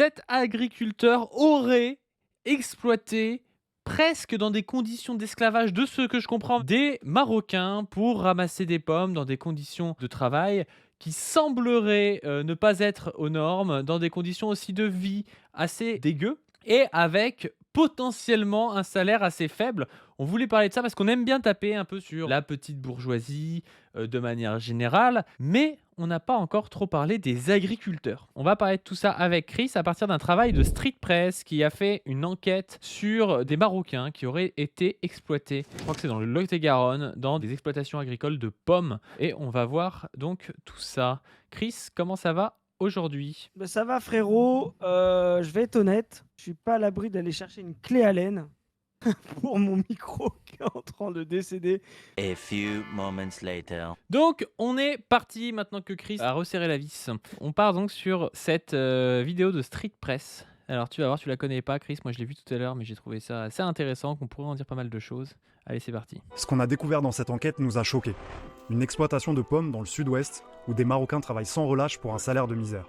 Cet agriculteur aurait exploité, presque dans des conditions d'esclavage, de ce que je comprends, des Marocains pour ramasser des pommes dans des conditions de travail qui sembleraient, ne pas être aux normes, dans des conditions aussi de vie assez dégueu et avec potentiellement un salaire assez faible. On voulait parler de ça parce qu'on aime bien taper un peu sur la petite bourgeoisie, de manière générale, mais on n'a pas encore trop parlé des agriculteurs. On va parler de tout ça avec Chris à partir d'un travail de Street Press qui a fait une enquête sur des Marocains qui auraient été exploités. Je crois que c'est dans le Lot-et-Garonne, dans des exploitations agricoles de pommes. Et on va voir donc tout ça. Chris, comment ça va aujourd'hui? Bah, ça va frérot, je vais être honnête, je suis pas à l'abri d'aller chercher une clé Allen pour mon micro qui est en train de décéder. A few moments later. Donc, on est parti maintenant que Chris a resserré la vis. On part donc sur cette vidéo de Street Press. Alors, tu vas voir, tu la connais pas, Chris. Moi, je l'ai vu tout à l'heure, mais j'ai trouvé ça assez intéressant, qu'on pourrait en dire pas mal de choses. Allez, c'est parti. Ce qu'on a découvert dans cette enquête nous a choqués. Une exploitation de pommes dans le sud-ouest où des Marocains travaillent sans relâche pour un salaire de misère.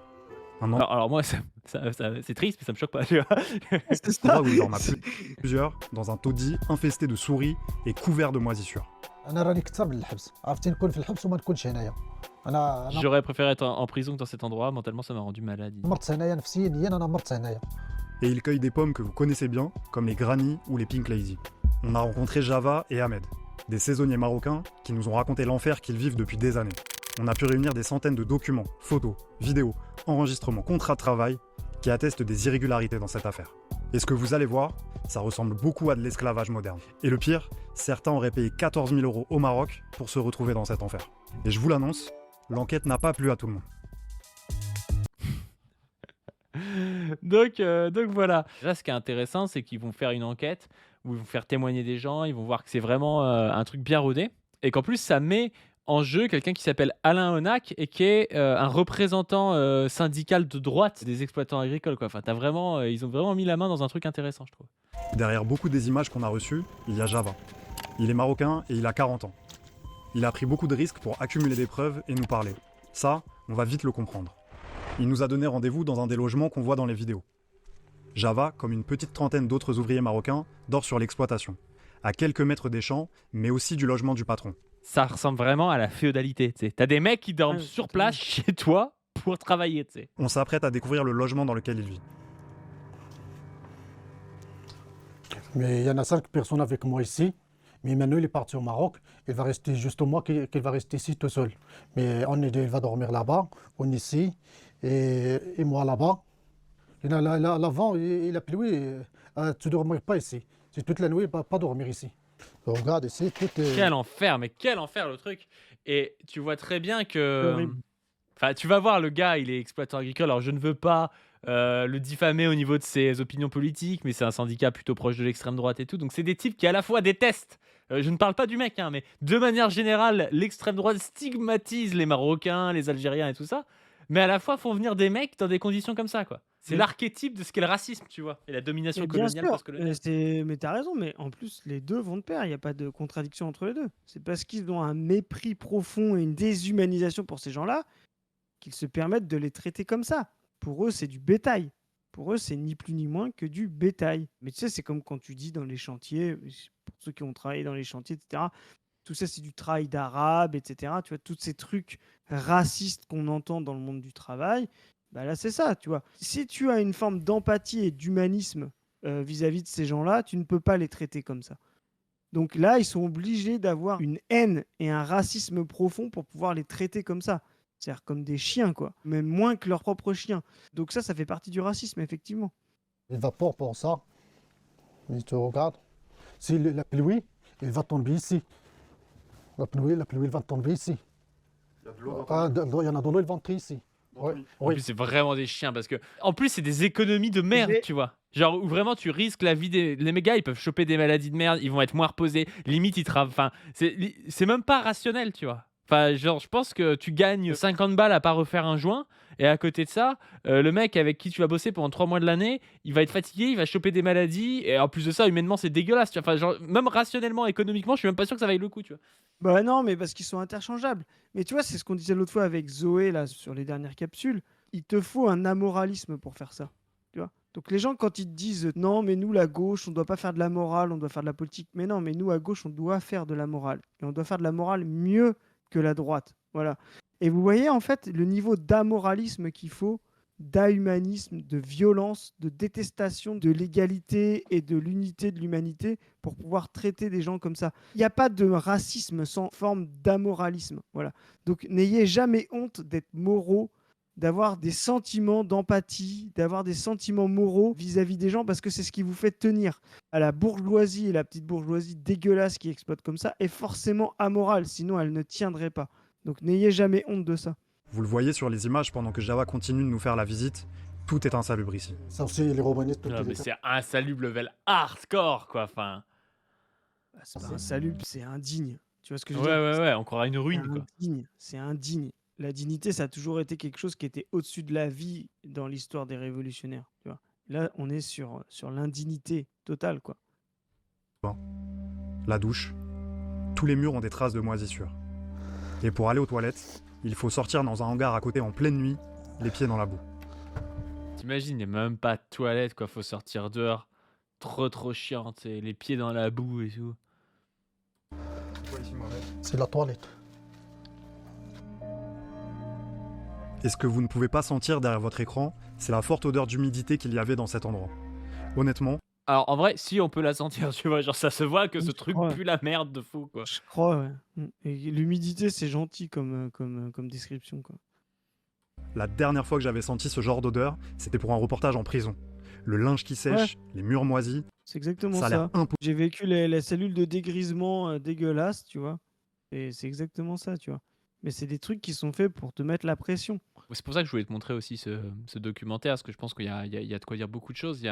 Un Alors moi, c'est triste, mais ça me choque pas, tu vois. C'est ça. endroit où il y en a plusieurs, dans un taudis infesté de souris et couvert de moisissures. انا راني كثر من الحبس عرفتي نكون في الحبس وما نكونش هنايا انا J'aurais préféré être en prison que dans cet endroit. Mentalement, ça m'a rendu malade. مرت هنايا نفسيا انا مرت هنايا. Et ils cueillent des pommes que vous connaissez bien, comme les Granny ou les Pink Lady. On a rencontré Java et Ahmed, des saisonniers marocains qui nous ont raconté l'enfer qu'ils vivent depuis des années. On a pu réunir des centaines de documents, photos, vidéos, enregistrements, contrats de travail qui attestent des irrégularités dans cette affaire. Et ce que vous allez voir, ça ressemble beaucoup à de l'esclavage moderne. Et le pire, certains auraient payé 14 000 € au Maroc pour se retrouver dans cet enfer. Et je vous l'annonce, l'enquête n'a pas plu à tout le monde. Donc voilà. Là, ce qui est intéressant, c'est qu'ils vont faire une enquête où ils vont faire témoigner des gens, ils vont voir que c'est vraiment un truc bien rodé et qu'en plus, ça met en jeu quelqu'un qui s'appelle Alain Onac et qui est un représentant syndical de droite des exploitants agricoles, quoi. Enfin, ils ont vraiment mis la main dans un truc intéressant, je trouve. Derrière beaucoup des images qu'on a reçues, il y a Java. Il est marocain et il a 40 ans. Il a pris beaucoup de risques pour accumuler des preuves et nous parler. Ça, on va vite le comprendre. Il nous a donné rendez-vous dans un des logements qu'on voit dans les vidéos. Java, comme une petite trentaine d'autres ouvriers marocains, dort sur l'exploitation, à quelques mètres des champs, mais aussi du logement du patron. Ça ressemble vraiment à la féodalité, tu sais. T'as des mecs qui dorment Ouais, sur totalement. place chez toi pour travailler, tu sais. On s'apprête à découvrir le logement dans lequel il vit. Mais il y en a 5 personnes avec moi ici. Mais maintenant, il est parti au Maroc. Il va rester juste moi qu'il va rester ici tout seul. Mais on est deux, il va dormir là-bas, on est ici, et moi là-bas. Et là, l'avant, il a plu, tu ne dormiras pas ici. C'est toute la nuit, il ne va pas dormir ici. Regarde ici, tout est... Quel enfer, mais quel enfer le truc. Et tu vois très bien C'est que... horrible. Enfin, tu vas voir, le gars, il est exploitant agricole. Alors, je ne veux pas le diffamer au niveau de ses opinions politiques, mais c'est un syndicat plutôt proche de l'extrême droite et tout. Donc, c'est des types qui, à la fois, détestent. Je ne parle pas du mec, hein, mais de manière générale, l'extrême droite stigmatise les Marocains, les Algériens et tout ça. Mais à la fois, font venir des mecs dans des conditions comme ça, quoi. C'est Mais- l'archétype de ce qu'est le racisme, tu vois. Et la domination Mais bien coloniale, sûr, postcoloniale. mais t'as raison, mais en plus, les deux vont de pair, il n'y a pas de contradiction entre les deux. C'est parce qu'ils ont un mépris profond et une déshumanisation pour ces gens-là qu'ils se permettent de les traiter comme ça. Pour eux, c'est du bétail. Pour eux, c'est ni plus ni moins que du bétail. Mais tu sais, c'est comme quand tu dis dans les chantiers, pour ceux qui ont travaillé dans les chantiers, etc., tout ça, c'est du travail d'arabe, etc. Tu vois, tous ces trucs racistes qu'on entend dans le monde du travail, bah là, c'est ça, tu vois. Si tu as une forme d'empathie et d'humanisme vis-à-vis de ces gens-là, tu ne peux pas les traiter comme ça. Donc là, ils sont obligés d'avoir une haine et un racisme profond pour pouvoir les traiter comme ça. C'est-à-dire comme des chiens, quoi. Même moins que leurs propres chiens. Donc ça fait partie du racisme, effectivement. Il va pas pour ça. Mais tu regardes. Si la pluie, il va tomber ici. La pluie, il va tomber ici. Il y en a de l'eau, il va entrer ici. Ouais. En Oui. plus, c'est vraiment des chiens parce que, en plus, c'est des économies de merde, J'ai- tu vois. Genre, où vraiment tu risques la vie des. Les mégas, ils peuvent choper des maladies de merde, ils vont être moins reposés. Limite, ils travaillent. Enfin, c'est même pas rationnel, tu vois. Enfin, genre, je pense que tu gagnes 50 balles à pas refaire un joint. Et à côté de ça, le mec avec qui tu vas bosser pendant 3 mois de l'année, il va être fatigué, il va choper des maladies. Et en plus de ça, humainement, c'est dégueulasse. Tu vois. Enfin, genre, même rationnellement, économiquement, je suis même pas sûr que ça vaille le coup, tu vois. Bah non, mais parce qu'ils sont interchangeables. Mais tu vois, c'est ce qu'on disait l'autre fois avec Zoé, là, sur les dernières capsules. Il te faut un amoralisme pour faire ça. tu vois. Donc les gens, quand ils te disent non, mais nous, la gauche, on ne doit pas faire de la morale, on doit faire de la politique. Mais non, mais nous, à gauche, on doit faire de la morale. Et on doit faire de la morale mieux que la droite. Voilà. Et vous voyez, en fait, le niveau d'amoralisme qu'il faut, d'ahumanisme, de violence, de détestation de l'égalité et de l'unité de l'humanité pour pouvoir traiter des gens comme ça. Il n'y a pas de racisme sans forme d'amoralisme. Voilà. Donc n'ayez jamais honte d'être moraux, d'avoir des sentiments d'empathie, d'avoir des sentiments moraux vis-à-vis des gens, parce que c'est ce qui vous fait tenir. À la bourgeoisie et la petite bourgeoisie dégueulasse qui exploite comme ça est forcément amorale, sinon elle ne tiendrait pas. Donc n'ayez jamais honte de ça. Vous le voyez sur les images pendant que Java continue de nous faire la visite, tout est insalubre ici. Ça aussi, les romanistes, Non, mais c'est insalubre level hardcore, quoi. Enfin, Bah, c'est pas insalubre, c'est indigne. Tu vois ce que je ouais, veux dire? ouais, ouais, on croirait une C'est ruine, quoi. indigne, c'est indigne. La dignité, ça a toujours été quelque chose qui était au-dessus de la vie dans l'histoire des révolutionnaires. Tu vois. Là, on est sur l'indignité totale, quoi. La douche, tous les murs ont des traces de moisissure. Et pour aller aux toilettes, il faut sortir dans un hangar à côté en pleine nuit, les pieds dans la boue. T'imagines, il n'y a même pas de toilette, quoi. Faut sortir dehors. Trop chiant, t'sais, les pieds dans la boue et tout. C'est la toilette. Et ce que vous ne pouvez pas sentir derrière votre écran, c'est la forte odeur d'humidité qu'il y avait dans cet endroit. Honnêtement, Alors, en vrai, si on peut la sentir, tu vois, genre ça se voit que Oui, ce je truc crois. pue la merde de fou, quoi. Je crois, ouais. Et l'humidité, c'est gentil comme description, quoi. la dernière fois que j'avais senti ce genre d'odeur, c'était pour un reportage en prison. Le linge qui sèche, les murs moisis, C'est exactement ça a l'air ça. impossible. J'ai vécu les cellules de dégrisement dégueulasses, tu vois. Et c'est exactement ça, tu vois. Mais c'est des trucs qui sont faits pour te mettre la pression. C'est pour ça que je voulais te montrer aussi ce documentaire, parce que je pense qu'il y a de quoi dire beaucoup de choses.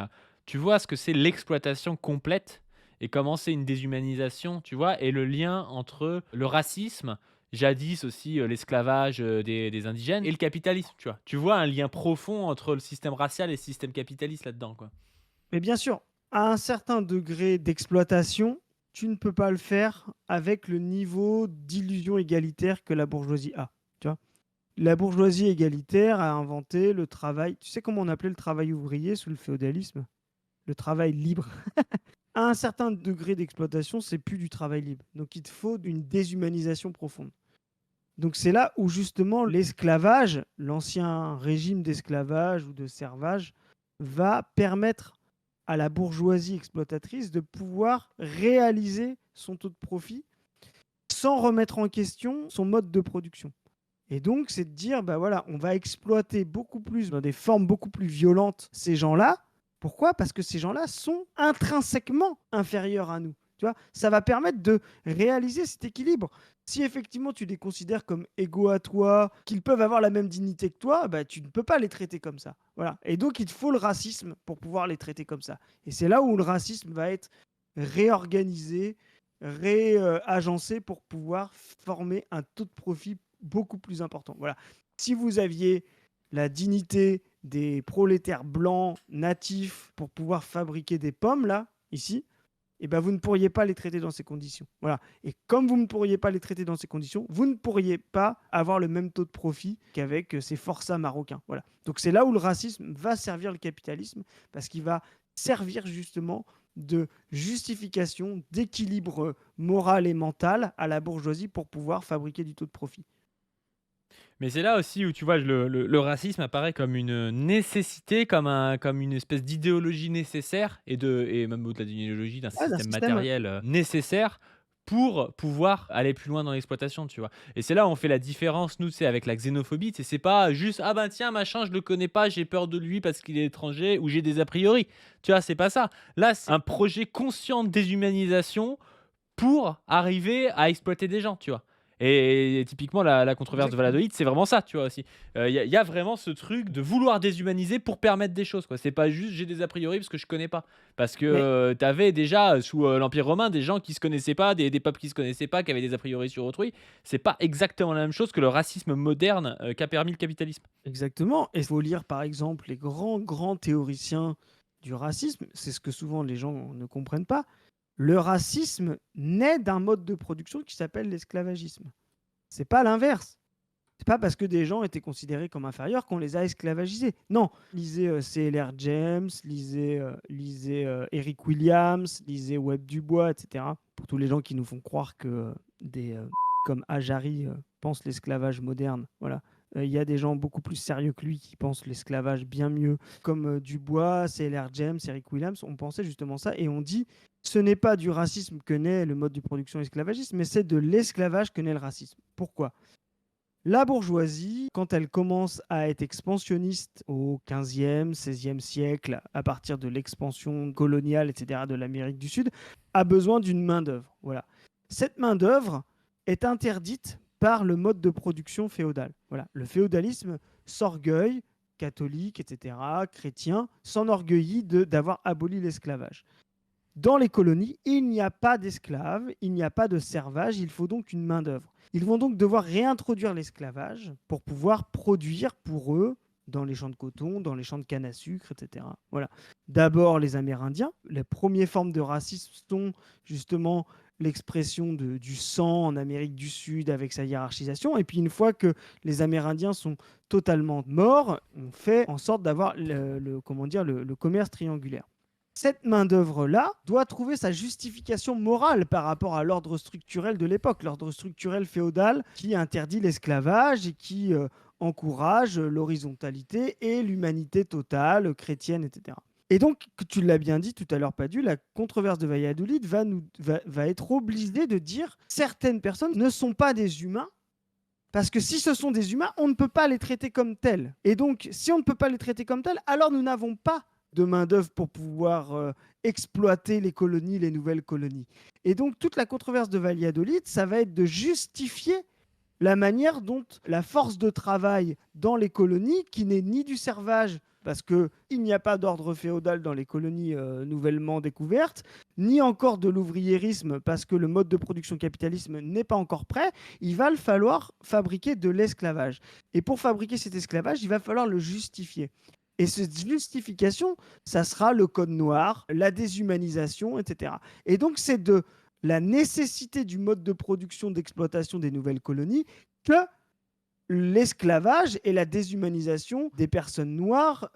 Tu vois ce que c'est l'exploitation complète et comment c'est une déshumanisation, tu vois, et le lien entre le racisme, jadis aussi l'esclavage des indigènes, et le capitalisme, tu vois. Tu vois un lien profond entre le système racial et le système capitaliste là-dedans, quoi. Mais bien sûr, à un certain degré d'exploitation, tu ne peux pas le faire avec le niveau d'illusion égalitaire que la bourgeoisie a. Tu vois. La bourgeoisie égalitaire a inventé le travail. Tu sais comment on appelait le travail ouvrier sous le féodalisme? Le travail libre. À un certain degré d'exploitation, c'est plus du travail libre. Donc il te faut une déshumanisation profonde. Donc c'est là où justement l'esclavage, l'ancien régime d'esclavage ou de servage, va permettre à la bourgeoisie exploitatrice de pouvoir réaliser son taux de profit sans remettre en question son mode de production. Et donc, c'est de dire, bah voilà, on va exploiter beaucoup plus, dans des formes beaucoup plus violentes, ces gens-là. Pourquoi? Parce que ces gens-là sont intrinsèquement inférieurs à nous. Tu vois, ça va permettre de réaliser cet équilibre. Si effectivement tu les considères comme égaux à toi, qu'ils peuvent avoir la même dignité que toi, bah, tu ne peux pas les traiter comme ça. Voilà. Et donc, il te faut le racisme pour pouvoir les traiter comme ça. Et c'est là où le racisme va être réorganisé, réagencé pour pouvoir former un taux de profit beaucoup plus important. Voilà. Si vous aviez la dignité des prolétaires blancs natifs pour pouvoir fabriquer des pommes, là, ici, eh ben, vous ne pourriez pas les traiter dans ces conditions. Voilà. Et comme vous ne pourriez pas les traiter dans ces conditions, vous ne pourriez pas avoir le même taux de profit qu'avec ces forçats marocains. Voilà. Donc c'est là où le racisme va servir le capitalisme, parce qu'il va servir justement de justification, d'équilibre moral et mental à la bourgeoisie pour pouvoir fabriquer du taux de profit. Mais c'est là aussi où tu vois le racisme apparaît comme une nécessité, comme une espèce d'idéologie nécessaire et même au-delà d'une idéologie, d'un Ouais, d'un système système. matériel nécessaire pour pouvoir aller plus loin dans l'exploitation, tu vois. Et c'est là où on fait la différence, nous, c'est avec la xénophobie. C'est pas juste ah ben tiens machin, je le connais pas, j'ai peur de lui parce qu'il est étranger ou j'ai des a priori. Tu vois, c'est pas ça. Là, c'est un projet conscient de déshumanisation pour arriver à exploiter des gens, tu vois. Et typiquement, la controverse de Exactement. Valladolid, c'est vraiment ça, tu vois aussi. Il y a vraiment ce truc de vouloir déshumaniser pour permettre des choses, quoi. C'est pas juste j'ai des a priori parce que je connais pas. Parce que Mais t'avais déjà sous l'Empire romain des gens qui se connaissaient pas, des peuples qui se connaissaient pas, qui avaient des a priori sur autrui. C'est pas exactement la même chose que le racisme moderne qu'a permis le capitalisme. exactement. Et il faut lire par exemple les grands théoriciens du racisme. C'est ce que souvent les gens ne comprennent pas. Le racisme naît d'un mode de production qui s'appelle l'esclavagisme. C'est pas l'inverse. C'est pas parce que des gens étaient considérés comme inférieurs qu'on les a esclavagisés. Non, lisez C.L.R. James, lisez Eric Williams, lisez Webb Dubois, etc. Pour tous les gens qui nous font croire que des comme Ajari pensent l'esclavage moderne. Voilà. Il y a des gens beaucoup plus sérieux que lui qui pensent l'esclavage bien mieux, comme Dubois, C.L.R. James, Eric Williams. On pensait justement ça et on dit ce n'est pas du racisme que naît le mode de production esclavagiste, mais c'est de l'esclavage que naît le racisme. Pourquoi ? La bourgeoisie, quand elle commence à être expansionniste au XVe, XVIe siècle, à partir de l'expansion coloniale, etc., de l'Amérique du Sud, a besoin d'une main-d'œuvre. Voilà. Cette main-d'œuvre est interdite par le mode de production féodal. Voilà. Le féodalisme s'orgueille, catholique, etc., chrétien, s'enorgueillit d'avoir aboli l'esclavage. Dans les colonies, il n'y a pas d'esclaves, il n'y a pas de servage, il faut donc une main-d'œuvre. Ils vont donc devoir réintroduire l'esclavage pour pouvoir produire pour eux dans les champs de coton, dans les champs de canne à sucre, etc. Voilà. D'abord les Amérindiens. Les premières formes de racisme sont justement l'expression du sang en Amérique du Sud avec sa hiérarchisation. Et puis une fois que les Amérindiens sont totalement morts, on fait en sorte d'avoir le commerce triangulaire. Cette main-d'œuvre-là doit trouver sa justification morale par rapport à l'ordre structurel de l'époque, l'ordre structurel féodal qui interdit l'esclavage et qui encourage l'horizontalité et l'humanité totale, chrétienne, etc. Et donc, tu l'as bien dit tout à l'heure, Padu, la controverse de Valladolid va être obligée de dire certaines personnes ne sont pas des humains, parce que si ce sont des humains, on ne peut pas les traiter comme tels. Et donc, si on ne peut pas les traiter comme tels, alors nous n'avons pas de main-d'œuvre pour pouvoir exploiter les colonies, les nouvelles colonies. Et donc, toute la controverse de Valladolid, ça va être de justifier la manière dont la force de travail dans les colonies, qui n'est ni du servage, parce qu'il n'y a pas d'ordre féodal dans les colonies nouvellement découvertes, ni encore de l'ouvriérisme, parce que le mode de production capitalisme n'est pas encore prêt, il va falloir fabriquer de l'esclavage. Et pour fabriquer cet esclavage, il va falloir le justifier. Et cette justification, ça sera le code noir, la déshumanisation, etc. Et donc, c'est de la nécessité du mode de production d'exploitation des nouvelles colonies que l'esclavage et la déshumanisation des personnes noires,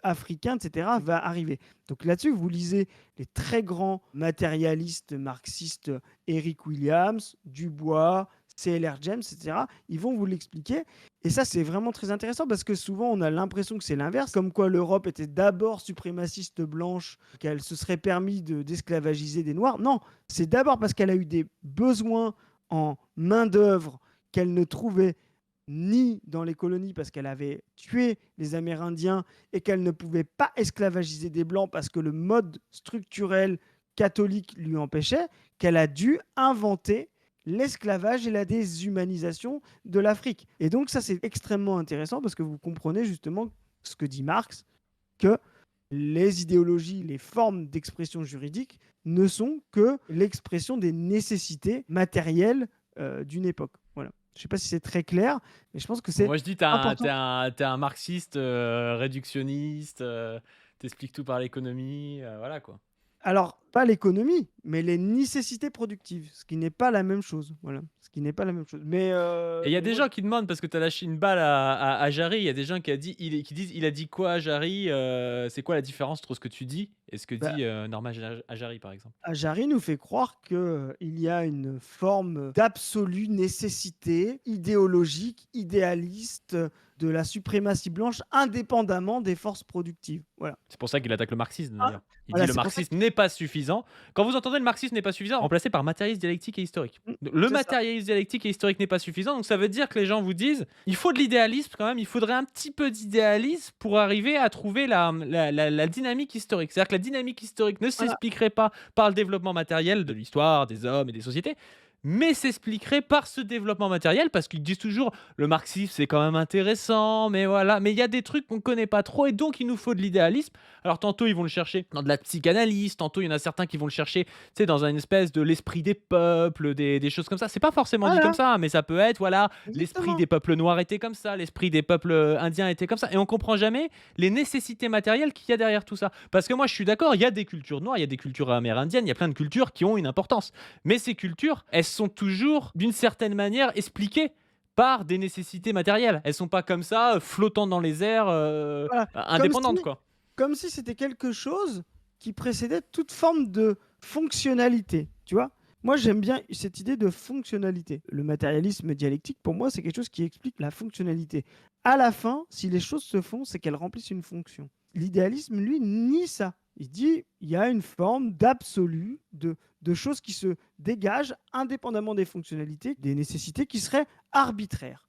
africains, etc., va arriver. Donc là-dessus, vous lisez les très grands matérialistes marxistes Eric Williams, Dubois, C.L.R. James, etc., ils vont vous l'expliquer. Et ça, c'est vraiment très intéressant parce que souvent, on a l'impression que c'est l'inverse, comme quoi l'Europe était d'abord suprémaciste blanche, qu'elle se serait permis d'esclavagiser des Noirs. Non, c'est d'abord parce qu'elle a eu des besoins en main-d'œuvre qu'elle ne trouvait ni dans les colonies parce qu'elle avait tué les Amérindiens et qu'elle ne pouvait pas esclavagiser des Blancs parce que le mode structurel catholique lui empêchait, qu'elle a dû inventer l'esclavage et la déshumanisation de l'Afrique. Et donc ça, c'est extrêmement intéressant parce que vous comprenez justement ce que dit Marx, que les idéologies, les formes d'expression juridique ne sont que l'expression des nécessités matérielles d'une époque. Voilà. Je ne sais pas si c'est très clair, mais je pense que c'est Moi, je dis, important. t'es un marxiste réductionniste, t'expliques tout par l'économie, voilà quoi. Alors, pas l'économie, mais les nécessités productives, ce qui n'est pas la même chose. Voilà, ce qui n'est pas la même chose. Mais Et il y a des moi, gens qui demandent, parce que tu as lâché une balle à Jarry, il y a des gens qui disent il a dit quoi Jarry, c'est quoi la différence entre ce que tu dis et ce que bah, dit Norma Jarry par exemple? Ajari nous fait croire qu'il y a une forme d'absolue nécessité idéologique, idéaliste de la suprématie blanche, indépendamment des forces productives. Voilà. C'est pour ça qu'il attaque le marxisme Ah, d'ailleurs. Il voilà, dit le c'est pour ça marxisme n'est pas suffisant. Quand vous entendez le marxisme n'est pas suffisant, remplacé par matérialisme dialectique et historique. Le c'est ça. matérialisme dialectique et historique n'est pas suffisant, donc ça veut dire que les gens vous disent il faut de l'idéalisme quand même, il faudrait un petit peu d'idéalisme pour arriver à trouver la dynamique historique. C'est-à-dire que la dynamique historique ne Voilà. s'expliquerait pas par le développement matériel de l'histoire, des hommes et des sociétés, mais s'expliquerait par ce développement matériel, parce qu'ils disent toujours le marxisme c'est quand même intéressant, mais voilà, mais il y a des trucs qu'on connaît pas trop et donc il nous faut de l'idéalisme. Alors tantôt ils vont le chercher dans de la psychanalyse, tantôt il y en a certains qui vont le chercher, tu sais, dans une espèce de l'esprit des peuples, des choses comme ça. C'est pas forcément dit Voilà, comme ça, mais ça peut être voilà, l'esprit exactement. des peuples noirs était comme ça, l'esprit des peuples indiens était comme ça, et on comprend jamais les nécessités matérielles qu'il y a derrière tout ça. Parce que moi je suis d'accord, il y a des cultures noires, il y a des cultures amérindiennes, il y a plein de cultures qui ont une importance, mais ces cultures, elles sont toujours d'une certaine manière expliquées par des nécessités matérielles. Elles sont pas comme ça, flottant dans les airs, Voilà, indépendantes, quoi. comme si c'était quelque chose qui précédait toute forme de fonctionnalité, tu vois? Moi, j'aime bien cette idée de fonctionnalité. Le matérialisme dialectique, pour moi, c'est quelque chose qui explique la fonctionnalité. À la fin, si les choses se font, c'est qu'elles remplissent une fonction. L'idéalisme, lui, nie ça. Il dit il y a une forme d'absolu, de choses qui se dégagent indépendamment des fonctionnalités, des nécessités qui seraient arbitraires.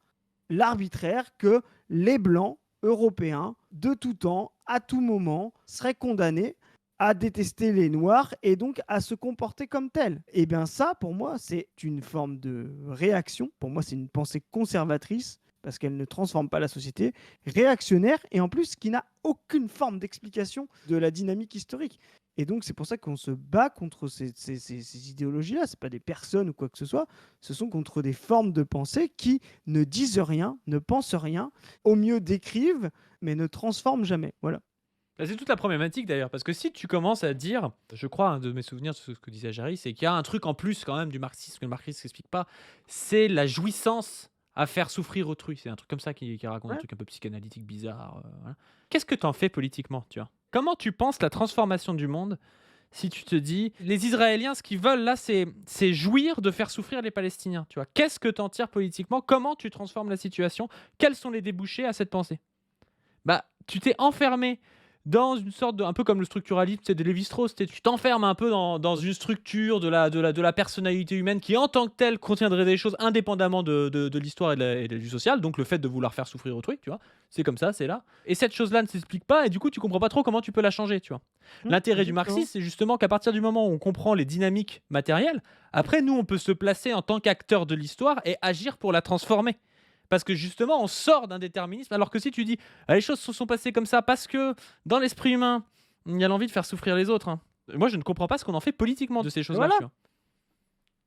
L'arbitraire que les Blancs européens, de tout temps, à tout moment, seraient condamnés à détester les Noirs et donc à se comporter comme tels. Et bien ça, pour moi, c'est une forme de réaction. Pour moi, c'est une pensée conservatrice parce qu'elle ne transforme pas la société, réactionnaire et en plus qui n'a aucune forme d'explication de la dynamique historique. Et donc c'est pour ça qu'on se bat contre ces idéologies-là. Ce pas des personnes ou quoi que ce soit, ce sont contre des formes de pensée qui ne disent rien, ne pensent rien, au mieux décrivent, mais ne transforment jamais. Voilà. Bah, c'est toute la problématique d'ailleurs, parce que si tu commences à dire, je crois, de mes souvenirs de ce que disait Jarry, c'est qu'il y a un truc en plus quand même du marxisme que le marxisme n'explique pas, c'est la jouissance à faire souffrir autrui. C'est un truc comme ça qui raconte un Ouais. truc un peu psychanalytique bizarre. Voilà. Qu'est-ce que tu en fais politiquement, tu vois? Comment tu penses la transformation du monde si tu te dis, les Israéliens, ce qu'ils veulent là, c'est jouir de faire souffrir les Palestiniens, tu vois? Qu'est-ce que tu en tires politiquement? Comment tu transformes la situation? Quels sont les débouchés à cette pensée? Bah, tu t'es enfermé dans une sorte de, un peu comme le structuralisme, c'est de Lévi-Strauss, tu t'enfermes un peu dans une structure de la personnalité humaine qui, en tant que telle, contiendrait des choses indépendamment de l'histoire du social, donc le fait de vouloir faire souffrir autrui, tu vois, c'est comme ça, c'est là. Et cette chose-là ne s'explique pas, et du coup, tu comprends pas trop comment tu peux la changer, tu vois. L'intérêt du Exactement. marxisme, c'est justement qu'à partir du moment où on comprend les dynamiques matérielles, après, nous, on peut se placer en tant qu'acteur de l'histoire et agir pour la transformer. Parce que justement, on sort d'un déterminisme. Alors que si tu dis, ah, les choses se sont passées comme ça parce que dans l'esprit humain, il y a l'envie de faire souffrir les autres, hein. Moi, je ne comprends pas ce qu'on en fait politiquement de ces choses-là. Voilà. Tu vois.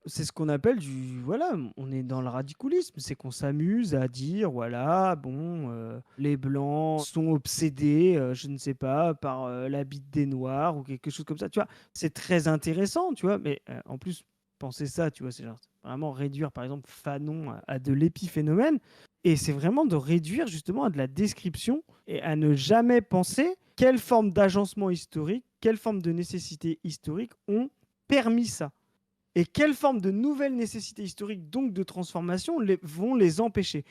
C'est ce qu'on appelle du voilà, on est dans le radicalisme, c'est qu'on s'amuse à dire voilà, bon, les blancs sont obsédés, je ne sais pas, par la bite des noirs ou quelque chose comme ça, tu vois. C'est très intéressant, tu vois, mais en plus, penser ça, tu vois, c'est genre vraiment réduire par exemple Fanon à de l'épiphénomène, et c'est vraiment de réduire justement à de la description et à ne jamais penser quelle forme d'agencement historique, quelle forme de nécessité historique ont permis ça. Et quelle forme de nouvelles nécessités historiques, donc de transformation, vont les empêcher.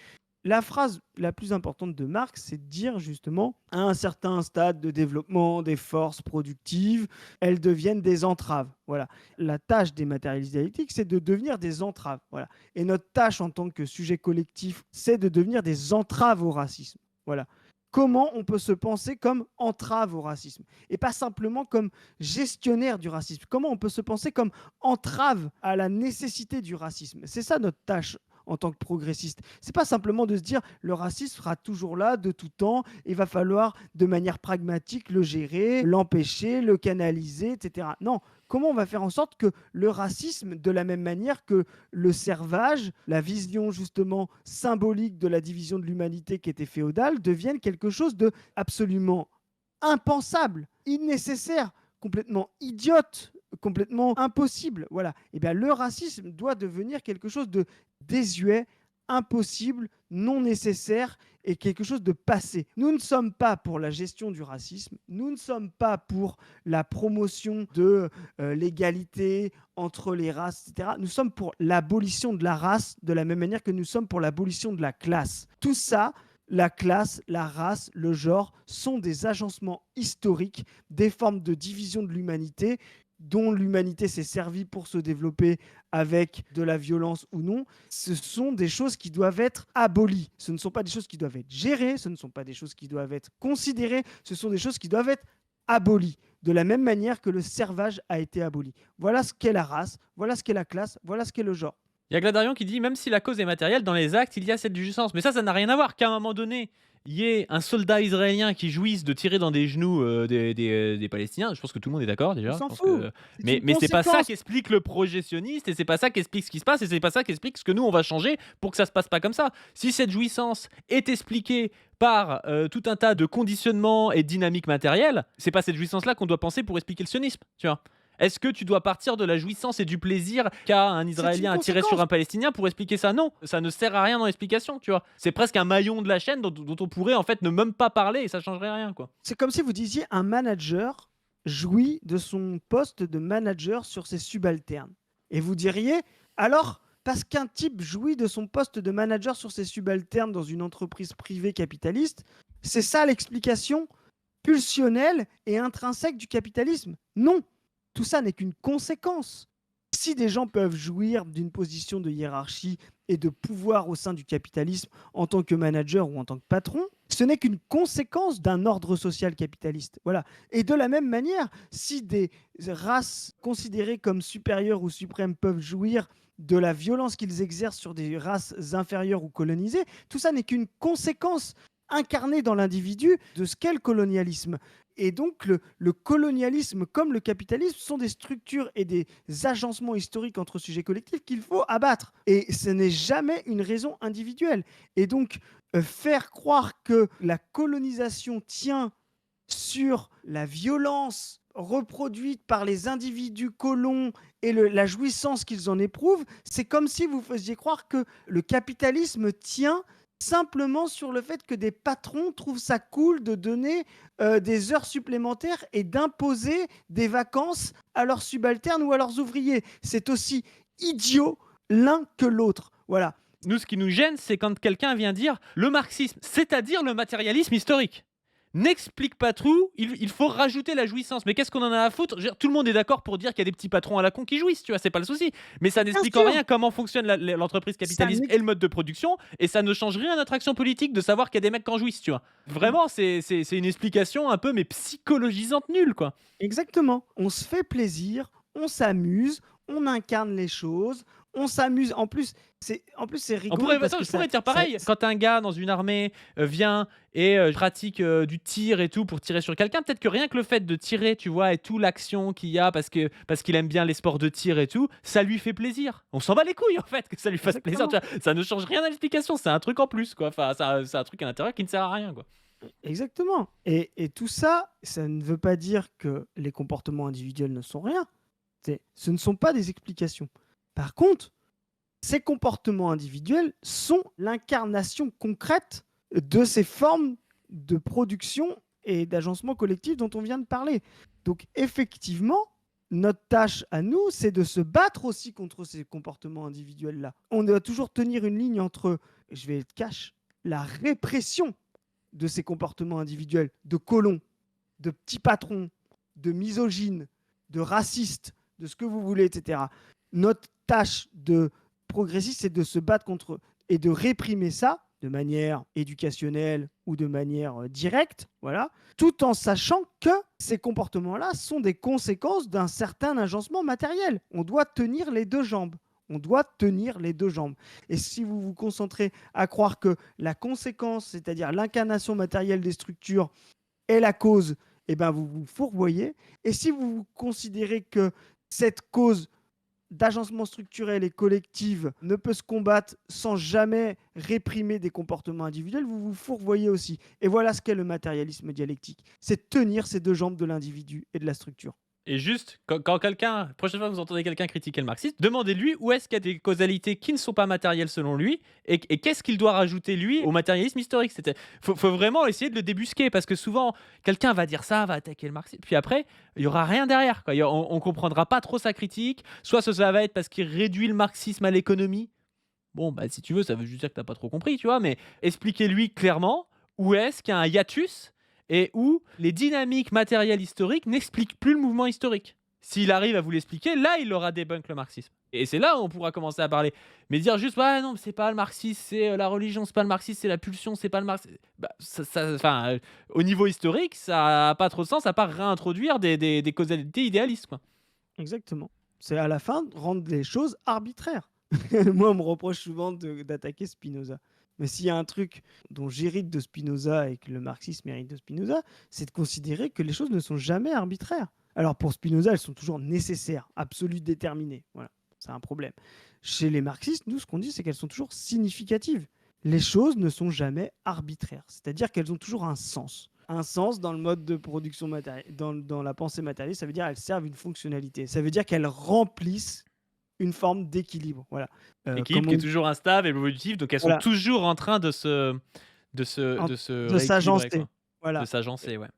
La phrase la plus importante de Marx, c'est de dire justement, à un certain stade de développement des forces productives, elles deviennent des entraves. Voilà. La tâche des matérialistes dialectiques, c'est de devenir des entraves. Voilà. Et notre tâche en tant que sujet collectif, c'est de devenir des entraves au racisme. Voilà. Comment on peut se penser comme entrave au racisme et pas simplement comme gestionnaire du racisme? Comment on peut se penser comme entrave à la nécessité du racisme? C'est ça notre tâche en tant que progressiste. C'est pas simplement de se dire le racisme sera toujours là de tout temps, il va falloir de manière pragmatique le gérer, l'empêcher, le canaliser, etc. Non, comment on va faire en sorte que le racisme, de la même manière que le servage, la vision justement symbolique de la division de l'humanité qui était féodale, devienne quelque chose de absolument impensable, innécessaire, complètement idiote, complètement impossible. Voilà. Et bien le racisme doit devenir quelque chose de désuet, impossible, non nécessaire et quelque chose de passé. Nous ne sommes pas pour la gestion du racisme, nous ne sommes pas pour la promotion de l'égalité entre les races, etc. Nous sommes pour l'abolition de la race de la même manière que nous sommes pour l'abolition de la classe. Tout ça, la classe, la race, le genre, sont des agencements historiques, des formes de division de l'humanité dont l'humanité s'est servie pour se développer avec de la violence ou non. Ce sont des choses qui doivent être abolies. Ce ne sont pas des choses qui doivent être gérées, ce ne sont pas des choses qui doivent être considérées, ce sont des choses qui doivent être abolies, de la même manière que le servage a été aboli. Voilà ce qu'est la race, voilà ce qu'est la classe, voilà ce qu'est le genre. Il y a Gladarian qui dit, même si la cause est matérielle, dans les actes, il y a cette jouissance. Mais ça n'a rien à voir. Qu'à un moment donné, il y ait un soldat israélien qui jouisse de tirer dans des genoux des Palestiniens. Je pense que tout le monde est d'accord déjà. On s'en Je pense fout. que- C'est Mais, une mais c'est pas ça conséquence. qui explique le projectionniste et c'est pas ça qui explique ce qui se passe et c'est pas ça qui explique ce que nous on va changer pour que ça se passe pas comme ça. Si cette jouissance est expliquée par tout un tas de conditionnements et de dynamiques matérielles, c'est pas cette jouissance-là qu'on doit penser pour expliquer le sionisme, tu vois. Est-ce que tu dois partir de la jouissance et du plaisir qu'a un Israélien à tirer sur conséquence. un Palestinien pour expliquer ça? Non, ça ne sert à rien dans l'explication, tu vois? C'est presque un maillon de la chaîne dont on pourrait en fait ne même pas parler et ça changerait rien, quoi. C'est comme si vous disiez un manager jouit de son poste de manager sur ses subalternes. Et vous diriez, alors, parce qu'un type jouit de son poste de manager sur ses subalternes dans une entreprise privée capitaliste, c'est ça l'explication pulsionnelle et intrinsèque du capitalisme? Non, tout ça n'est qu'une conséquence. Si des gens peuvent jouir d'une position de hiérarchie et de pouvoir au sein du capitalisme en tant que manager ou en tant que patron, ce n'est qu'une conséquence d'un ordre social capitaliste. Voilà. Et de la même manière, si des races considérées comme supérieures ou suprêmes peuvent jouir de la violence qu'ils exercent sur des races inférieures ou colonisées, tout ça n'est qu'une conséquence incarnée dans l'individu de ce qu'est le colonialisme. Et donc, le colonialisme comme le capitalisme sont des structures et des agencements historiques entre sujets collectifs qu'il faut abattre. Et ce n'est jamais une raison individuelle. Et donc, faire croire que la colonisation tient sur la violence reproduite par les individus colons et la jouissance qu'ils en éprouvent, c'est comme si vous faisiez croire que le capitalisme tient simplement sur le fait que des patrons trouvent ça cool de donner des heures supplémentaires et d'imposer des vacances à leurs subalternes ou à leurs ouvriers. C'est aussi idiot l'un que l'autre. Voilà. Nous, ce qui nous gêne, c'est quand quelqu'un vient dire le marxisme, c'est-à-dire le matérialisme historique, n'explique pas tout, il faut rajouter la jouissance. Mais qu'est-ce qu'on en a à foutre? Je veux dire, tout le monde est d'accord pour dire qu'il y a des petits patrons à la con qui jouissent, tu vois, c'est pas le souci. Mais ça n'explique en sûr. rien comment fonctionne l'entreprise capitaliste n'ex- et le mode de production, et ça ne change rien à notre action politique de savoir qu'il y a des mecs qui en jouissent, tu vois. Vraiment, c'est une explication un peu, mais psychologisante nulle, quoi. Exactement. On se fait plaisir, on s'amuse, on incarne les choses, on s'amuse. En plus, c'est rigolo parce que Je pourrais dire pareil. Quand un gars dans une armée vient et pratique du tir et tout pour tirer sur quelqu'un, peut-être que rien que le fait de tirer, tu vois, et tout l'action qu'il y a parce qu'il aime bien les sports de tir et tout, ça lui fait plaisir. On s'en bat les couilles en fait que ça lui fasse plaisir. Tu vois. Ça ne change rien à l'explication. C'est un truc en plus, quoi. Enfin, c'est un truc à l'intérieur qui ne sert à rien, quoi. Exactement. Et tout ça, ça ne veut pas dire que les comportements individuels ne sont rien. Ce ne sont pas des explications. Par contre, ces comportements individuels sont l'incarnation concrète de ces formes de production et d'agencement collectif dont on vient de parler. Donc effectivement, notre tâche à nous, c'est de se battre aussi contre ces comportements individuels-là. On doit toujours tenir une ligne entre, je vais être cash, la répression de ces comportements individuels, de colons, de petits patrons, de misogynes, de racistes, de ce que vous voulez, etc. Notre tâche de progressiste, c'est de se battre contre et de réprimer ça de manière éducationnelle ou de manière directe, voilà, tout en sachant que ces comportements-là sont des conséquences d'un certain agencement matériel. On doit tenir les deux jambes. On doit tenir les deux jambes. Et si vous vous concentrez à croire que la conséquence, c'est-à-dire l'incarnation matérielle des structures, est la cause, eh ben vous vous fourvoyez. Et si vous considérez que cette cause d'agencement structurel et collectif ne peut se combattre sans jamais réprimer des comportements individuels, vous vous fourvoyez aussi. Et voilà ce qu'est le matérialisme dialectique. C'est tenir ces deux jambes de l'individu et de la structure. Et juste, quand quelqu'un, prochaine fois que vous entendez quelqu'un critiquer le marxisme, demandez-lui où est-ce qu'il y a des causalités qui ne sont pas matérielles selon lui, et qu'est-ce qu'il doit rajouter lui au matérialisme historique. Faut vraiment essayer de le débusquer, parce que souvent, quelqu'un va dire ça, va attaquer le marxisme, puis après, il y aura rien derrière, quoi. On comprendra pas trop sa critique, soit ça va être parce qu'il réduit le marxisme à l'économie. Bon, bah si tu veux, ça veut juste dire que t'as pas trop compris, tu vois, mais expliquez-lui clairement où est-ce qu'il y a un hiatus et où les dynamiques matérielles historiques n'expliquent plus le mouvement historique. S'il arrive à vous l'expliquer, là, il aura débunk le marxisme. Et c'est là où on pourra commencer à parler. Mais dire juste, ouais, non, mais c'est pas le marxisme, c'est la religion, c'est pas le marxisme, c'est la pulsion, c'est pas le marxisme. Bah, au niveau historique, ça n'a pas trop de sens à part réintroduire des causalités idéalistes, quoi. Exactement. C'est à la fin de rendre les choses arbitraires. Moi, on me reproche souvent d'attaquer Spinoza. Mais s'il y a un truc dont j'hérite de Spinoza et que le marxisme hérite de Spinoza, c'est de considérer que les choses ne sont jamais arbitraires. Alors pour Spinoza, elles sont toujours nécessaires, absolues, déterminées. Voilà, c'est un problème. Chez les marxistes, nous, ce qu'on dit, c'est qu'elles sont toujours significatives. Les choses ne sont jamais arbitraires, c'est-à-dire qu'elles ont toujours un sens. un sens dans le mode de production matérielle, dans la pensée matérialiste. Ça veut dire qu'elles servent une fonctionnalité. Ça veut dire qu'elles remplissent une forme d'équilibre. Voilà. Équilibre qui est toujours instable et évolutif, donc elles sont Voilà. toujours en train de se rééquilibrer, s'agencer. quoi. Voilà. De s'agencer, ouais.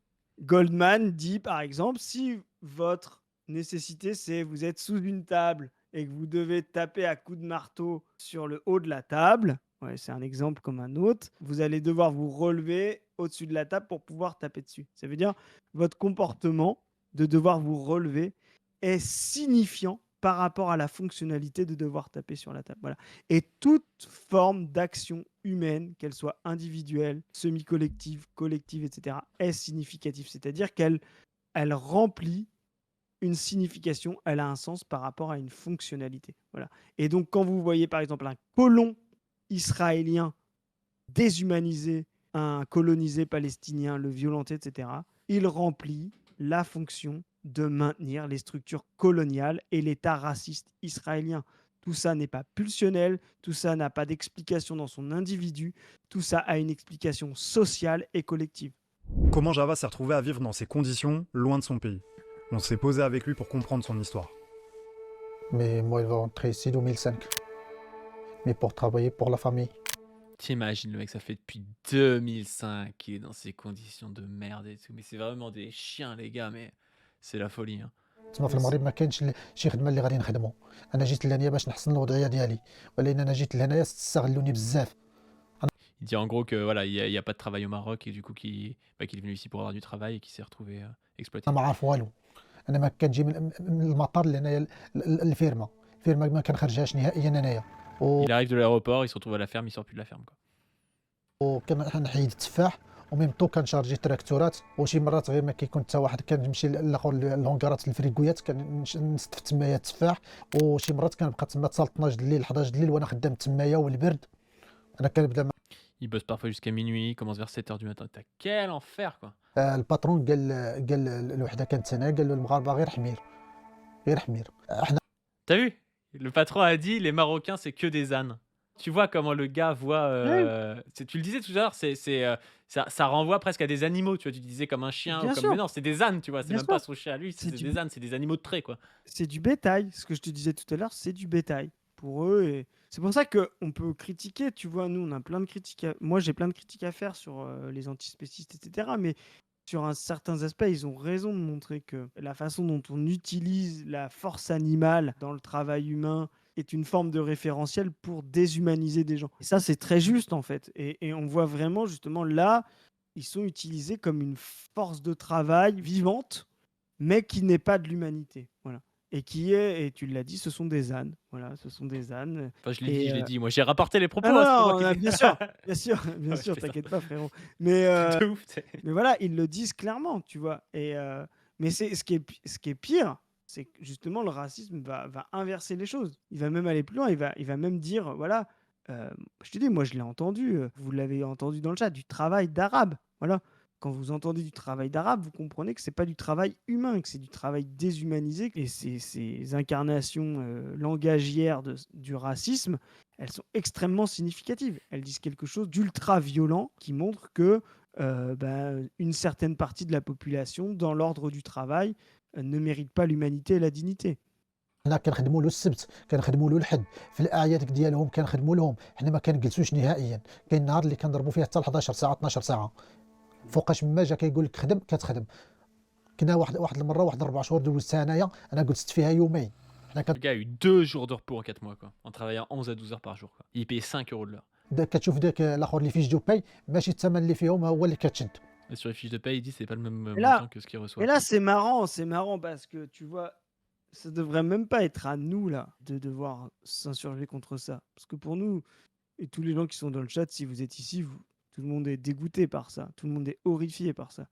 Goldman dit par exemple, si votre nécessité c'est vous êtes sous une table et que vous devez taper à coups de marteau sur le haut de la table, ouais, c'est un exemple comme un autre, vous allez devoir vous relever au-dessus de la table pour pouvoir taper dessus. Ça veut dire votre comportement de devoir vous relever est signifiant par rapport à la fonctionnalité de devoir taper sur la table. Voilà. Et toute forme d'action humaine, qu'elle soit individuelle, semi-collective, collective, etc., est significative. C'est-à-dire qu'elle remplit une signification, elle a un sens par rapport à une fonctionnalité. Voilà. Et donc, quand vous voyez par exemple un colon israélien déshumanisé, un colonisé palestinien, le violenter, etc., il remplit la fonction de maintenir les structures coloniales et l'État raciste israélien. Tout ça n'est pas pulsionnel, tout ça n'a pas d'explication dans son individu, tout ça a une explication sociale et collective. Comment Java s'est retrouvé à vivre dans ces conditions, loin de son pays? On s'est posé avec lui pour comprendre son histoire. Mais moi, il va rentrer ici en 2005. Mais pour travailler pour la famille. T'imagines, le mec, ça fait depuis 2005 qu'il est dans ces conditions de merde et tout. Mais c'est vraiment des chiens, les gars, mais c'est la folie, hein. تما في المغرب ما كانش شي خدمه اللي غادي نخدمو. انا جيت لهنا باش نحسن الوضعيه ديالي، ولكن انا جيت لهنايا تستغلوني بزاف. Il dit en gros que voilà, il y a pas de travail au Maroc et du coup qu'il est venu ici pour avoir du travail et qu'il s'est retrouvé exploité. انا ما عارف والو. انا ما كنجي من المطار لهنايا الفيرما ما كنخرجهاش نهائيا انايا. Il arrive de l'aéroport, il se retrouve à la ferme, il sort plus de la ferme, quoi. وكنحيد التفاح وميم طو كنشارجي تراكتورات، وشي مرات غير ما كيكون حتى واحد كنمشي لاخر الهونكارات الفريكويات كنستف تمايا التفاح، وشي مرات كنبقى تما حتى 12 الليل 11 الليل وانا خدام تمايا والبرد. انا كنبدا Il bosse parfois jusqu'à minuit, il commence vers 7h du matin. T'as quel enfer, quoi. الباترون قال الوحده كانت هنا قال له المغاربه غير حمير احنا. T'as vu? Le patron a dit les Marocains c'est que des ânes. Tu vois comment le gars voit. Tu le disais tout à l'heure, ça renvoie presque à des animaux. Tu vois, tu disais comme un chien. Bien ou comme... sûr. Mais non, c'est des ânes, tu vois. C'est Bien même sûr. pas son chien à lui, c'est des ânes, c'est des animaux de trait, quoi. C'est du bétail. Ce que je te disais tout à l'heure, c'est du bétail pour eux. Et c'est pour ça qu'on peut critiquer. Tu vois, nous, on a plein de critiques. Moi, j'ai plein de critiques à faire sur les antispécistes, etc. Mais sur certains aspects, ils ont raison de montrer que la façon dont on utilise la force animale dans le travail humain est une forme de référentiel pour déshumaniser des gens. Et ça, c'est très juste, en fait. Et on voit vraiment, justement, là, ils sont utilisés comme une force de travail vivante, mais qui n'est pas de l'humanité. Voilà. Et qui est, et tu l'as dit, ce sont des ânes. Voilà, ce sont des ânes. Enfin, je l'ai dit. Moi, j'ai rapporté les propos. Ah hein, c'est pas non, moi qui- bien sûr, bien Ouais, sûr, putain. t'inquiète pas, frérot. Mais, De ouf, t'sais. mais voilà, ils le disent clairement, tu vois. Mais ce qui est pire, c'est que justement le racisme va inverser les choses. Il va même aller plus loin. Il va même dire, voilà, je te dis, moi je l'ai entendu, vous l'avez entendu dans le chat, du travail d'arabe. Voilà. Quand vous entendez du travail d'arabe, vous comprenez que c'est pas du travail humain, que c'est du travail déshumanisé. Et ces incarnations langagières du racisme, elles sont extrêmement significatives. Elles disent quelque chose d'ultra violent qui montre que une certaine partie de la population, dans l'ordre du travail, ne mérite pas l'humanité et la dignité. حنا كنخدموا له السبت، كنخدموا له الحد، في الاعياد ديالهم كنخدموا لهم، حنا ما كنجلسوش نهائيا. كاين نهار اللي كنضربوا فيه حتى 11 ساعه 12 ساعه. فوقاش ما جا كيقول لك خدم كتخدم. كنا واحد المره واحد 4 شهور دوزتها انايا، انا جلست فيها يومين. حنا Le gars a eu 2 jours de repos en 4 mois, quoi. En travaillant 11 à 12 heures par jour, quoi. Il payait 5 euros de l'heure. كتشوف داك الاخر اللي فيه جو باي ماشي الثمن اللي فيهم هو اللي كتشد. Et sur les fiches de paye, il dit c'est pas le même Et là- montant que ce qu'il reçoit. Et là, c'est marrant parce que tu vois, ça devrait même pas être à nous là de devoir s'insurger contre ça. Parce que pour nous, et tous les gens qui sont dans le chat, si vous êtes ici, tout le monde est dégoûté par ça, tout le monde est horrifié par ça.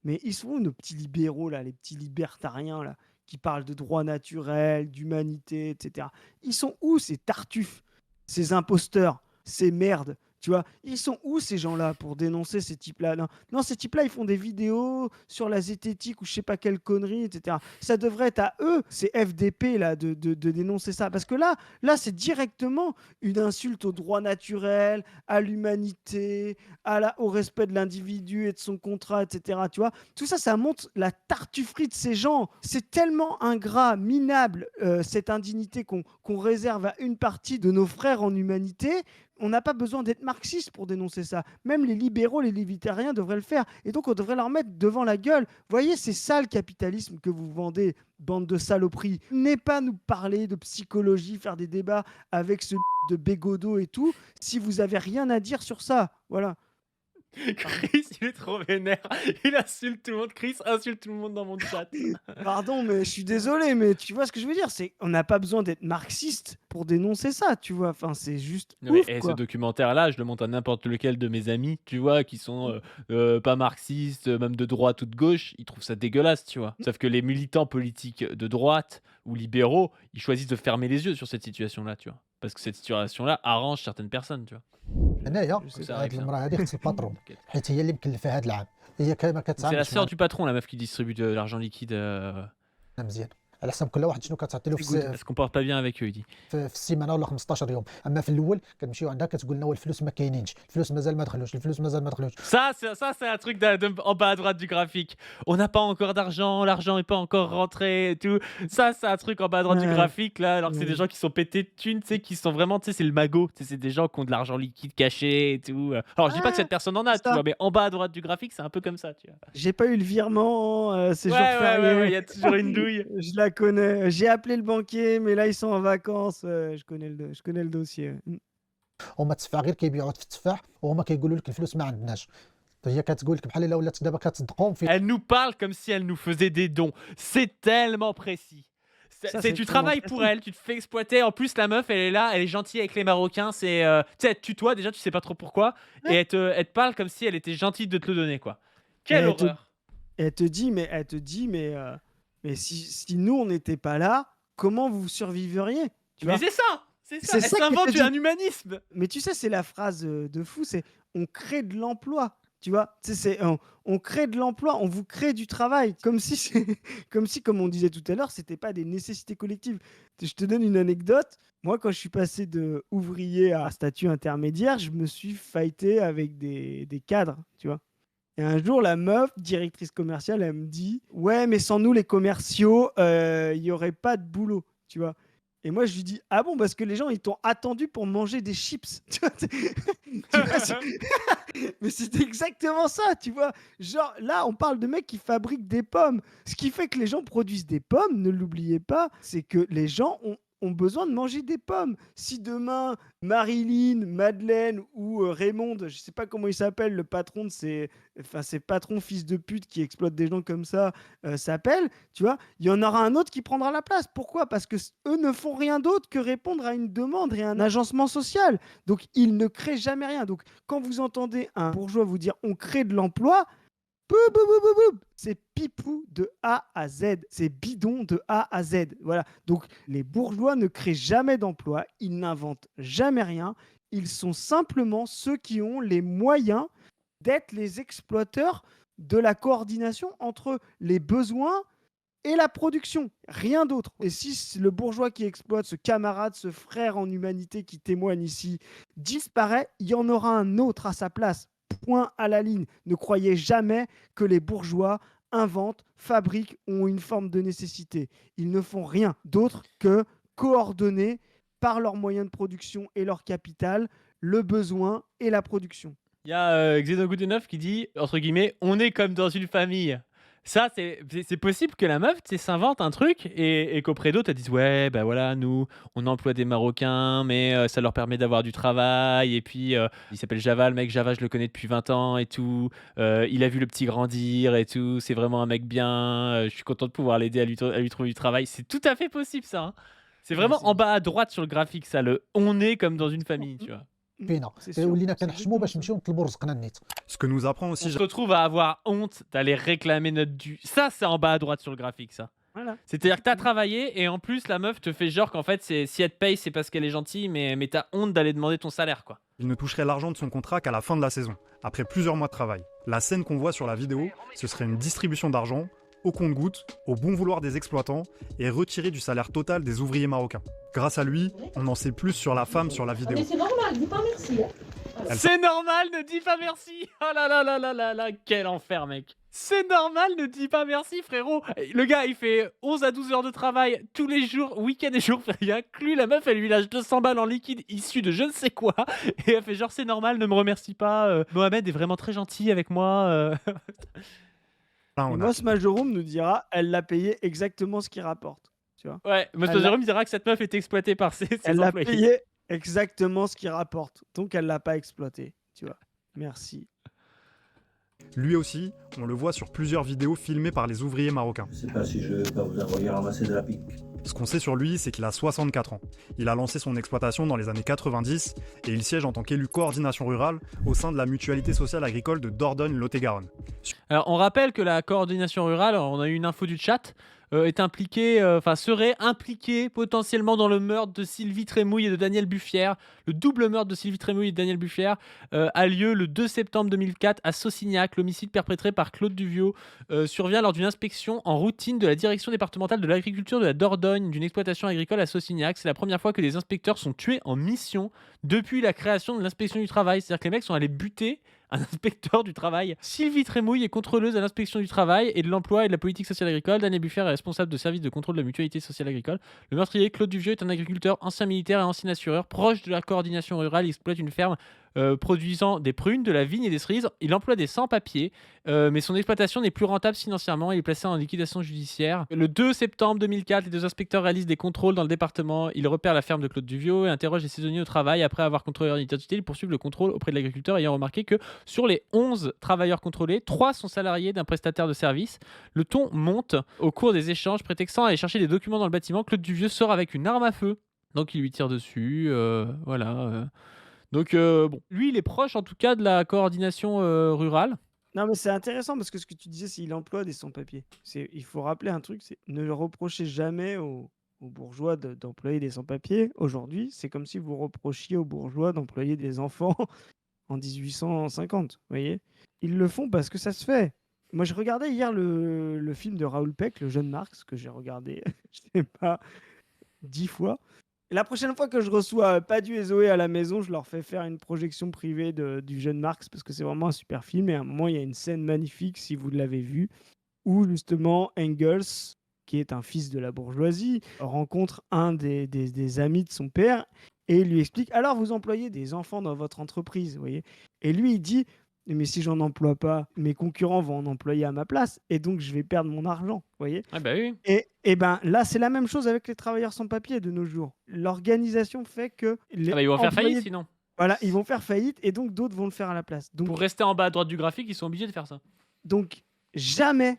Mais ils sont où nos petits libéraux là, les petits libertariens là, qui parlent de droits naturels, d'humanité, etc. Ils sont où ces tartuffes, ces imposteurs, ces merdes Tu vois, ils sont où ces gens-là pour dénoncer ces types-là? Non, non, ces types-là, ils font des vidéos sur la zététique ou je sais pas quelle connerie, etc. Ça devrait être à eux, ces FDP là, de dénoncer ça, parce que là, c'est directement une insulte au droit naturel, à l'humanité, au respect de l'individu et de son contrat, etc. Tu vois, tout ça, ça montre la tartufferie de ces gens. C'est tellement ingrat, minable, cette indignité qu'on réserve à une partie de nos frères en humanité. On n'a pas besoin d'être marxiste pour dénoncer ça. Même les libéraux, les libertariens devraient le faire. Et donc, on devrait leur mettre devant la gueule. Voyez, c'est ça le capitalisme que vous vendez, bande de saloperies. N'est pas nous parler de psychologie, faire des débats avec ce de Bégodeau et tout, si vous avez rien à dire sur ça. Voilà. Chris, il est trop vénère. Il insulte tout le monde. Chris insulte tout le monde dans mon chat. Pardon, mais je suis désolé, mais tu vois ce que je veux dire, c'est on n'a pas besoin d'être marxiste pour dénoncer ça, tu vois. Enfin, c'est juste Non, mais, ouf, ce quoi. documentaire-là, je le montre à n'importe lequel de mes amis, tu vois, qui sont pas marxistes, même de droite ou de gauche, ils trouvent ça dégueulasse, tu vois. Sauf que les militants politiques de droite ou libéraux, ils choisissent de fermer les yeux sur cette situation-là, tu vois. Parce que cette situation-là arrange certaines personnes, tu vois. هنايا Je sais Ça pas. arrive, هاد ça. المراه هادي خص الباترون T'inquiète. حيت هي اللي مكلفه هاد العام هي ما C'est la كتعاملش sœur مع du patron, la meuf qui distribue de l'argent liquide. مزيان على حسب كل واحد شنو كتعطي له C'est good. Elle se comporte pas bien avec eux, il dit. في السيمانه ولا 15 يوم اما في الاول كتمشيو عندها كتقول لنا الفلوس ما كاينينش الفلوس مازال ما دخلوش الفلوس مازال ما دخلوش Ça, c'est un truc en bas à droite du graphique. On n'a pas encore d'argent, l'argent n'est pas encore rentré et tout. Ça, c'est un truc en bas à droite du Ouais. graphique, là, alors que c'est des Ouais. gens qui sont pétés de thunes, tu sais, qui sont vraiment, tu sais, c'est le magot. Tu sais, c'est des gens qui ont de l'argent liquide caché et tout. Alors, je dis pas que cette personne en a, c'est tu ça. vois, mais en bas à droite du graphique, c'est un peu comme ça, tu vois. J'ai pas eu le virement, c'est jour Ouais, férié. il y a toujours une douille. Je la connais. J'ai appelé le banquier, mais là ils sont en vacances. Je connais le dossier. هما التفاح غير كيبيعوا في التفاح وهما كيقولوا لك الفلوس ما عندناش هي كتقول لك بحال الا ولات دابا كتصدقهم في Elle nous parle comme si elle nous faisait des dons. C'est tellement précis. Ça, Tu c'est travailles tellement pour précis. elle, tu te fais exploiter. En plus, la meuf, elle est là, elle est gentille avec les Marocains. Tu sais, elle te tutoie déjà, tu sais pas trop pourquoi. Et elle te parle comme si elle était gentille de te le donner, quoi. Quelle Mais elle te- horreur. Elle te dit, mais si nous on n'était pas là, comment vous survivriez? Tu Mais vois. c'est ça, c'est ça. C'est Elle ça qu'elle s'invente te dit. un humanisme. Mais tu sais, c'est la phrase de fou, c'est on crée de l'emploi. Tu vois, tu sais, on crée de l'emploi, on vous crée du travail, comme si, comme on disait tout à l'heure, c'était pas des nécessités collectives. Je te donne une anecdote. Moi, quand je suis passé de ouvrier à statut intermédiaire, je me suis fighté avec des cadres, tu vois. Et un jour, la meuf, directrice commerciale, elle me dit ouais, mais sans nous, les commerciaux, il y aurait pas de boulot, tu vois. Et moi, je lui dis ah bon, parce que les gens, ils t'ont attendu pour manger des chips. Tu vois, tu vois, mais c'était exactement ça, tu vois. Genre, là, on parle de mecs qui fabriquent des pommes. Ce qui fait que les gens produisent des pommes, ne l'oubliez pas, c'est que les gens ont besoin de manger des pommes. Si demain, Marilyn, Madeleine ou Raymond, je sais pas comment il s'appelle, le patron de ces patrons fils de pute qui exploitent des gens comme ça, s'appelle, tu vois, il y en aura un autre qui prendra la place. Pourquoi? Parce que eux ne font rien d'autre que répondre à une demande et un agencement social. Donc, ils ne créent jamais rien. Donc, quand vous entendez un bourgeois vous dire on crée de l'emploi, bou, bou, bou, bou, bou, c'est pipou de A à Z. C'est bidon de A à Z. Voilà. Donc, les bourgeois ne créent jamais d'emploi. Ils n'inventent jamais rien. Ils sont simplement ceux qui ont les moyens d'être les exploiteurs de la coordination entre les besoins et la production, rien d'autre. Et si le bourgeois qui exploite, ce camarade, ce frère en humanité qui témoigne ici, disparaît, il y en aura un autre à sa place. Point à la ligne. Ne croyez jamais que les bourgeois inventent, fabriquent, ont une forme de nécessité. Ils ne font rien d'autre que coordonner par leurs moyens de production et leur capital le besoin et la production. Il y a Xenogoudenoff qui dit, entre guillemets, on est comme dans une famille. Ça, c'est possible que la meuf s'invente un truc et qu'auprès d'autres, elle dise ouais, bah voilà, nous, on emploie des Marocains, mais ça leur permet d'avoir du travail. Et puis, il s'appelle Java, le mec Java, je le connais depuis 20 ans et tout. Il a vu le petit grandir et tout. C'est vraiment un mec bien. Je suis content de pouvoir l'aider à lui trouver du travail. C'est tout à fait possible, ça. Hein. C'est vraiment en bas à droite sur le graphique, ça. On est comme dans une famille, tu vois. فينا ولينا كنحشموا باش نمشيو نطلبوا رزقنا النيت Ce que nous apprend On aussi se retrouve à avoir honte d'aller réclamer notre dû. Ça, c'est en bas à droite sur le graphique, ça. Voilà. C'est-à-dire que t'as travaillé et en plus la meuf te fait genre qu'en fait si elle te paye c'est parce qu'elle est gentille mais t'as honte d'aller demander ton salaire quoi. Il ne toucherait l'argent de son contrat qu'à la fin de la saison, après plusieurs mois de travail. La scène qu'on voit sur la vidéo, ce serait une distribution d'argent, au compte-gouttes, au bon vouloir des exploitants, et retiré du salaire total des ouvriers marocains. Grâce à lui, on en sait plus sur la femme sur la vidéo. Mais c'est normal, dis pas merci. C'est normal, ne dis pas merci. Oh là là là là là là, quel enfer mec. C'est normal, ne dis pas merci frérot. Le gars il fait 11 à 12 heures de travail tous les jours, week-end et jours fériés inclus. La meuf elle lui lâche 200 balles en liquide issu de je ne sais quoi. Et elle fait genre c'est normal, ne me remercie pas. Mohamed est vraiment très gentil avec moi. Là, Et on a Moss Majorum nous dira, elle l'a payé exactement ce qu'il rapporte. Tu vois. Ouais, Monsieur Elle l'a- Jérôme dira que cette meuf est exploitée par ses Elle l'a employés. payé exactement ce qu'il rapporte. Donc elle l'a pas exploité. Tu vois. Merci. Lui aussi, on le voit sur plusieurs vidéos filmées par les ouvriers marocains. Je sais pas si je vais vous envoyer ramasser de la pique. Ce qu'on sait sur lui, c'est qu'il a 64 ans. Il a lancé son exploitation dans les années 90 et il siège en tant qu'élu coordination rurale au sein de la mutualité sociale agricole de Dordogne-Lot-et-Garonne. Alors, on rappelle que la coordination rurale, on a eu une info du chat, est impliquée, serait impliquée potentiellement dans le meurtre de Sylvie Trémouille et de Daniel Buffière. Le double meurtre de Sylvie Trémouille et de Daniel Buffière a lieu le 2 septembre 2004 à Saucignac. L'homicide perpétré par Claude Duviot survient lors d'une inspection en routine de la direction départementale de l'agriculture de la Dordogne d'une exploitation agricole à Saucignac. C'est la première fois que des inspecteurs sont tués en mission depuis la création de l'inspection du travail. C'est-à-dire que les mecs sont allés buter un inspecteur du travail. Sylvie Trémouille est contrôleuse à l'inspection du travail et de l'emploi et de la politique sociale agricole. Daniel Buffière est responsable de service de contrôle de la mutualité sociale agricole. Le meurtrier, Claude Duvieux, est un agriculteur, ancien militaire et ancien assureur, proche de la coordination rurale. Il exploite une ferme produisant des prunes, de la vigne et des cerises. Il emploie des sans-papiers, mais son exploitation n'est plus rentable financièrement. Il est placé en liquidation judiciaire. Le 2 septembre 2004, les deux inspecteurs réalisent des contrôles dans le département. Ils repèrent la ferme de Claude Duvieux et interrogent les saisonniers au travail. Après avoir contrôlé leur identité, ils poursuivent le contrôle auprès de l'agriculteur, ayant remarqué que sur les 11 travailleurs contrôlés, 3 sont salariés d'un prestataire de service. Le ton monte au cours des échanges, prétextant à aller chercher des documents dans le bâtiment. Claude Duvieux sort avec une arme à feu. Donc il lui tire dessus, voilà. Donc bon, lui il est proche en tout cas de la coordination rurale. Non, mais c'est intéressant parce que ce que tu disais, c'est qu'il emploie des sans-papiers. Il faut rappeler un truc, c'est ne le reprochez jamais aux bourgeois d'employer des sans-papiers. Aujourd'hui, c'est comme si vous reprochiez aux bourgeois d'employer des enfants en 1850. Vous voyez, ils le font parce que ça se fait. Moi, je regardais hier le film de Raoul Peck, Le Jeune Marx, que j'ai regardé, je sais pas, 10 fois. Et la prochaine fois que je reçois Padu et Zoé à la maison, je leur fais faire une projection privée du Jeune Marx parce que c'est vraiment un super film. Et à un moment, il y a une scène magnifique, si vous l'avez vu, où justement Engels, qui est un fils de la bourgeoisie, rencontre un des amis de son père et lui explique: alors vous employez des enfants dans votre entreprise, vous voyez. Et lui, il dit: mais si j'en emploie pas, mes concurrents vont en employer à ma place et donc je vais perdre mon argent, vous voyez. Ah bah oui. Et ben là, c'est la même chose avec les travailleurs sans papier de nos jours. L'organisation fait que les Ah bah ils vont faire employés- faillite sinon. Voilà, ils vont faire faillite et donc d'autres vont le faire à la place. Pour rester en bas à droite du graphique, ils sont obligés de faire ça. Donc jamais,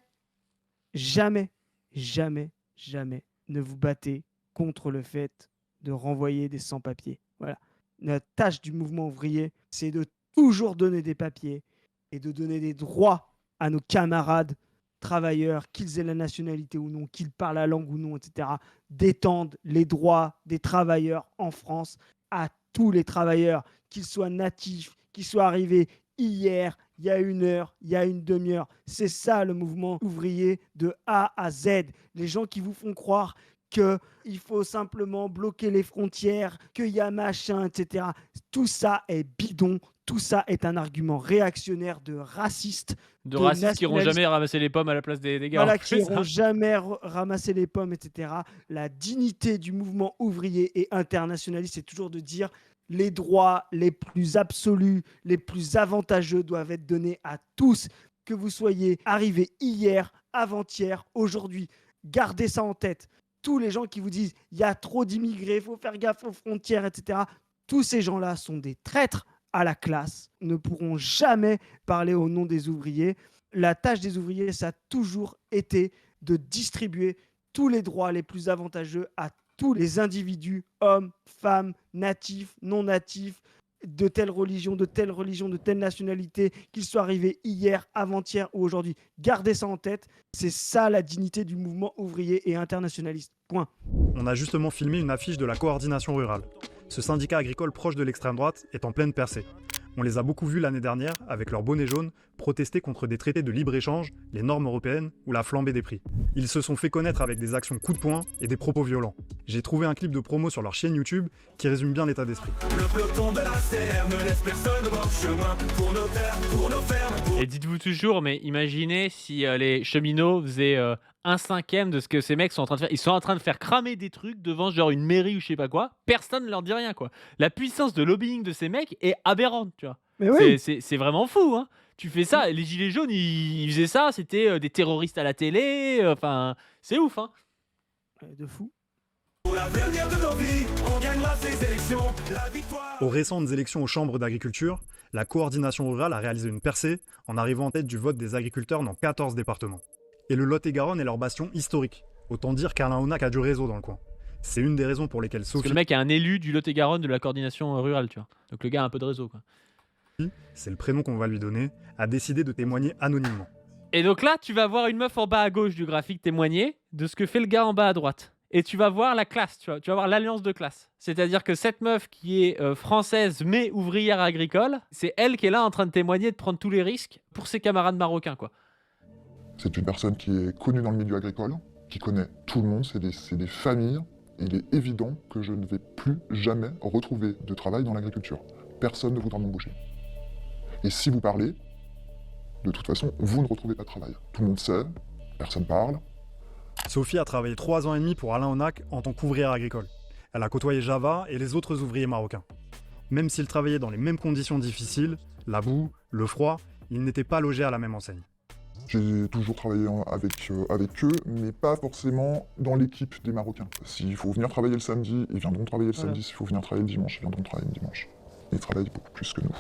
jamais, jamais, jamais ne vous battez contre le fait de renvoyer des sans-papiers. Voilà. La tâche du mouvement ouvrier, c'est de toujours donner des papiers et de donner des droits à nos camarades travailleurs, qu'ils aient la nationalité ou non, qu'ils parlent la langue ou non, etc. D'étendre les droits des travailleurs en France à tous les travailleurs, qu'ils soient natifs, qu'ils soient arrivés hier, il y a 1 heure, il y a une demi-heure. C'est ça le mouvement ouvrier de A à Z. Les gens qui vous font croire qu'il faut simplement bloquer les frontières, qu'il y a machin, etc. Tout ça est bidon. Tout ça est un argument réactionnaire de racistes. De racistes qui iront nationalistes. jamais ramasser les pommes à la place des gars. Voilà, en qui plus, n'iront hein. jamais ramasser les pommes, etc. La dignité du mouvement ouvrier et internationaliste, c'est toujours de dire les droits les plus absolus, les plus avantageux doivent être donnés à tous, que vous soyez arrivé hier, avant-hier, aujourd'hui. Gardez ça en tête. Tous les gens qui vous disent il y a trop d'immigrés, il faut faire gaffe aux frontières, etc. Tous ces gens-là sont des traîtres à la classe, ne pourront jamais parler au nom des ouvriers. La tâche des ouvriers, ça a toujours été de distribuer tous les droits les plus avantageux à tous les individus, hommes, femmes, natifs, non natifs, de telle religion, de telle religion, de telle nationalité, qu'il soit arrivé hier, avant-hier ou aujourd'hui. Gardez ça en tête, c'est ça la dignité du mouvement ouvrier et internationaliste. Point. On a justement filmé une affiche de la coordination rurale. Ce syndicat agricole proche de l'extrême droite est en pleine percée. On les a beaucoup vus l'année dernière, avec leur bonnet jaune, protester contre des traités de libre-échange, les normes européennes ou la flambée des prix. Ils se sont fait connaître avec des actions coup de poing et des propos violents. J'ai trouvé un clip de promo sur leur chaîne YouTube qui résume bien l'état d'esprit. Le peloton de la CR ne laisse personne hors chemin pour nos terres, pour nos fermes. Et dites-vous toujours, mais imaginez si les cheminots faisaient 1/5 de ce que ces mecs sont en train de faire. Ils sont en train de faire cramer des trucs devant genre une mairie ou je sais pas quoi. Personne ne leur dit rien, quoi. La puissance de lobbying de ces mecs est aberrante, tu vois. Mais oui, C'est vraiment fou, hein. Tu fais ça, les gilets jaunes, ils faisaient ça, c'était des terroristes à la télé. Enfin, c'est ouf, hein. de fou. Pour l'avenir de nos vies, on gagnera ces élections. La victoire. Aux récentes élections aux chambres d'agriculture, la coordination rurale a réalisé une percée en arrivant en tête du vote des agriculteurs dans 14 départements. Et le Lot-et-Garonne est leur bastion historique. Autant dire qu'Alain Onac a du réseau dans le coin. C'est une des raisons pour lesquelles Parce que Sophie, le mec est un élu du Lot-et-Garonne de la coordination rurale, tu vois. Donc le gars a un peu de réseau, quoi. c'est le prénom qu'on va lui donner, a décidé de témoigner anonymement. Et donc là, tu vas voir une meuf en bas à gauche du graphique témoigner de ce que fait le gars en bas à droite. Et tu vas voir la classe, tu vas voir l'alliance de classe. C'est-à-dire que cette meuf qui est française mais ouvrière agricole, c'est elle qui est là en train de témoigner, de prendre tous les risques pour ses camarades marocains, quoi. C'est une personne qui est connue dans le milieu agricole, qui connaît tout le monde, c'est des familles. Il est évident que je ne vais plus jamais retrouver de travail dans l'agriculture. Personne ne voudra m'embaucher. Et si vous parlez, de toute façon, vous ne retrouvez pas de travail. Tout le monde sait, personne parle. Sophie a travaillé 3 ans et demi pour Alain Onac en tant qu'ouvrière agricole. Elle a côtoyé Java et les autres ouvriers marocains. Même s'ils travaillaient dans les mêmes conditions difficiles, la boue, le froid, ils n'étaient pas logés à la même enseigne. J'ai toujours travaillé avec eux, mais pas forcément dans l'équipe des Marocains. S'il faut venir travailler le samedi, ils viendront travailler le samedi. S'il faut venir travailler le dimanche, ils viendront travailler le dimanche. Ils travaillent beaucoup plus que nous.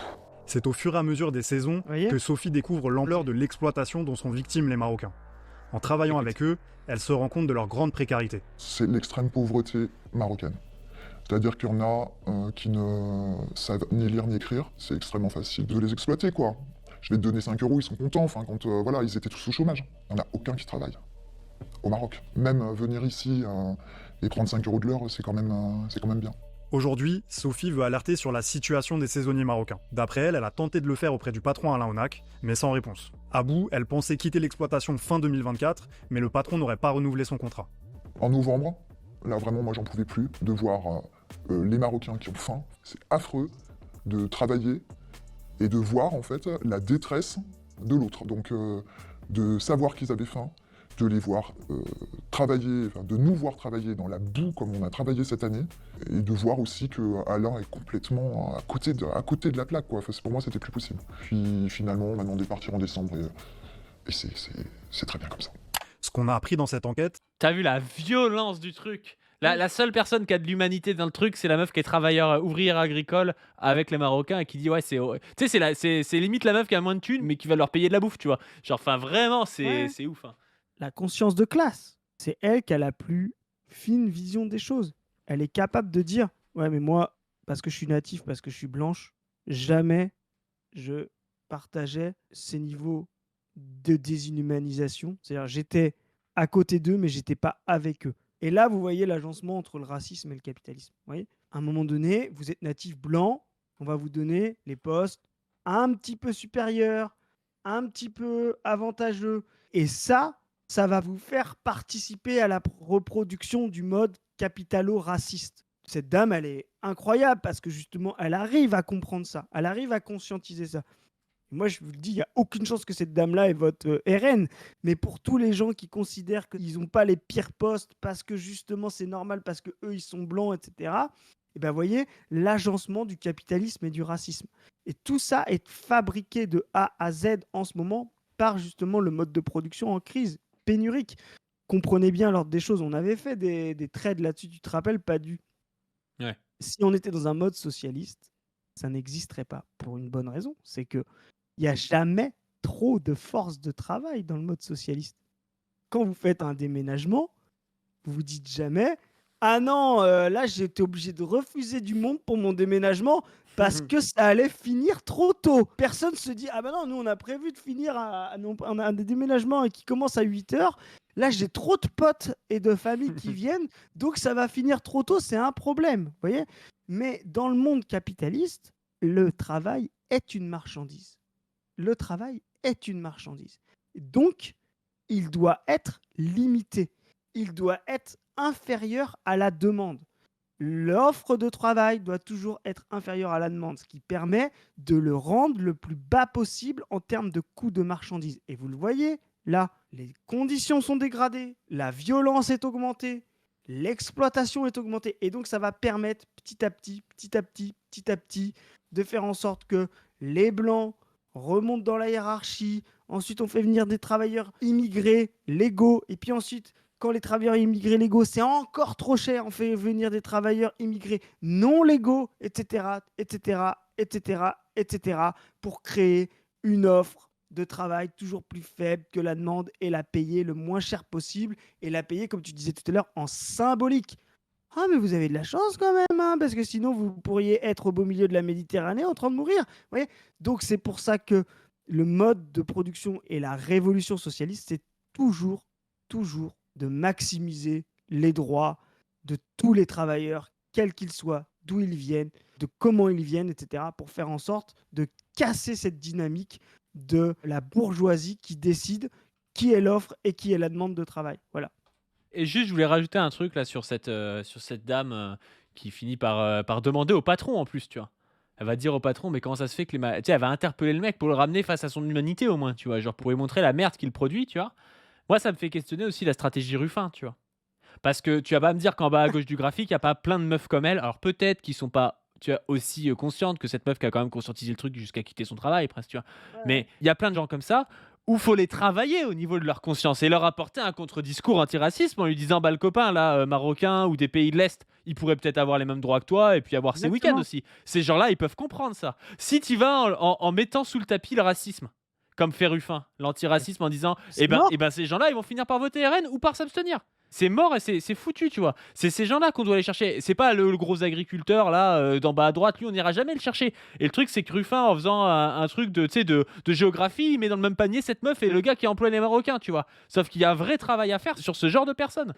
C'est au fur et à mesure des saisons Voyez que Sophie découvre l'ampleur de l'exploitation dont sont victimes les Marocains. En travaillant avec eux, elle se rend compte de leur grande précarité. C'est l'extrême pauvreté marocaine. C'est-à-dire qu'il y en a qui ne savent ni lire ni écrire. C'est extrêmement facile de les exploiter, quoi. Je vais te donner 5 euros, ils sont contents. Enfin, quand voilà, ils étaient tous au chômage. Il n'y en a aucun qui travaille au Maroc. Même venir ici et prendre 5 euros de l'heure, c'est quand même bien. Aujourd'hui, Sophie veut alerter sur la situation des saisonniers marocains. D'après elle, elle a tenté de le faire auprès du patron Alain Onac, mais sans réponse. À bout, elle pensait quitter l'exploitation fin 2024, mais le patron n'aurait pas renouvelé son contrat. En novembre, là vraiment, moi j'en pouvais plus de voir les Marocains qui ont faim. C'est affreux de travailler et de voir en fait la détresse de l'autre. Donc de savoir qu'ils avaient faim, de les voir travailler, enfin, de nous voir travailler dans la boue comme on a travaillé cette année, et de voir aussi que Alain est complètement à côté de la plaque, quoi. Enfin, pour moi, c'était plus possible. Puis finalement, on m'a demandé de partir en décembre, et c'est très bien comme ça. Ce qu'on a appris dans cette enquête, T'as vu la violence du truc? La seule personne qui a de l'humanité dans le truc, c'est la meuf qui est travailleur ouvrière agricole avec les Marocains et qui dit ouais c'est tu sais c'est limite la meuf qui a moins de thunes mais qui va leur payer de la bouffe, tu vois. Genre enfin vraiment Ouais. c'est ouf, hein. La conscience de classe, c'est elle qui a la plus fine vision des choses. Elle est capable de dire ouais mais moi parce que je suis natif, parce que je suis blanche, jamais je partageais ces niveaux de déshumanisation. C'est-à-dire j'étais à côté d'eux mais j'étais pas avec eux. Et là vous voyez l'agencement entre le racisme et le capitalisme. Vous voyez, à un moment donné, vous êtes natif blanc, on va vous donner les postes un petit peu supérieurs, un petit peu avantageux. Et ça va vous faire participer à la reproduction du mode capitalo-raciste. Cette dame, elle est incroyable parce que justement, elle arrive à comprendre ça. Elle arrive à conscientiser ça. Moi, je vous le dis, il n'y a aucune chance que cette dame-là ait votre RN. Mais pour tous les gens qui considèrent qu'ils n'ont pas les pires postes parce que justement, c'est normal, parce qu'eux, ils sont blancs, etc., et bien, vous voyez, l'agencement du capitalisme et du racisme. Et tout ça est fabriqué de A à Z en ce moment par justement le mode de production en crise, pénurique. Comprenez bien l'ordre des choses. On avait fait des trades là-dessus, tu te rappelles, pas du. Ouais. Si on était dans un mode socialiste, ça n'existerait pas. Pour une bonne raison, c'est qu'il n'y a jamais trop de force de travail dans le mode socialiste. Quand vous faites un déménagement, vous vous dites jamais « Ah non, là j'ai été obligé de refuser du monde pour mon déménagement parce que ça allait finir trop tôt. Personne se dit: «Ah bah non, nous on a prévu de finir on a un déménagement qui commence à 8 heures. Là, j'ai trop de potes et de familles qui viennent, donc ça va finir trop tôt, c'est un problème». Vous voyez? Mais dans le monde capitaliste, le travail est une marchandise. Le travail est une marchandise. Donc, il doit être limité. Il doit être inférieur à la demande. L'offre de travail doit toujours être inférieure à la demande, ce qui permet de le rendre le plus bas possible en termes de coût de marchandise. Et vous le voyez, là, les conditions sont dégradées, la violence est augmentée, l'exploitation est augmentée. Et donc, ça va permettre petit à petit, petit à petit, petit à petit, de faire en sorte que les Blancs remontent dans la hiérarchie. Ensuite, on fait venir des travailleurs immigrés légaux. Et puis ensuite, quand les travailleurs immigrés légaux, c'est encore trop cher, on fait venir des travailleurs immigrés non légaux, etc., etc., etc., etc., pour créer une offre de travail toujours plus faible que la demande et la payer le moins cher possible et la payer, comme tu disais tout à l'heure, en symbolique. Ah, mais vous avez de la chance quand même, hein, parce que sinon vous pourriez être au beau milieu de la Méditerranée en train de mourir. Vous voyez. Donc c'est pour ça que le mode de production et la révolution socialiste, c'est toujours, toujours de maximiser les droits de tous les travailleurs, quels qu'ils soient, d'où ils viennent, de comment ils viennent, etc., pour faire en sorte de casser cette dynamique de la bourgeoisie qui décide qui est l'offre et qui est la demande de travail. Voilà. Et juste, je voulais rajouter un truc là sur cette dame qui finit par demander au patron en plus, tu vois. Elle va dire au patron, mais comment ça se fait que tu sais, elle va interpeller le mec pour le ramener face à son humanité au moins, tu vois, genre pour lui montrer la merde qu'il produit, tu vois. Moi, ça me fait questionner aussi la stratégie Ruffin, tu vois. Parce que tu vas pas me dire qu'en bas à gauche du graphique, il n'y a pas plein de meufs comme elle. Alors peut-être qu'ils sont pas, tu vois, aussi conscientes que cette meuf qui a quand même conscientisé le truc jusqu'à quitter son travail, presque, tu vois. Mais il y a plein de gens comme ça où faut les travailler au niveau de leur conscience et leur apporter un contre-discours anti-racisme en lui disant bah le copain là marocain ou des pays de l'Est, il pourrait peut-être avoir les mêmes droits que toi et puis avoir ses week-ends Exactement. aussi. Ces gens-là, ils peuvent comprendre ça. Si tu vas en mettant sous le tapis le racisme, comme fait Ruffin, l'antiracisme en disant C'est mort. eh ben ces gens-là, ils vont finir par voter RN ou par s'abstenir. C'est mort et c'est foutu, tu vois. C'est ces gens-là qu'on doit aller chercher. C'est pas le gros agriculteur là d'en bas à droite, lui on n'ira jamais le chercher. Et le truc c'est que Ruffin en faisant un truc de, tu sais, de géographie, il met dans le même panier cette meuf et le gars qui emploie les Marocains, tu vois. Sauf qu'il y a un vrai travail à faire sur ce genre de personnes.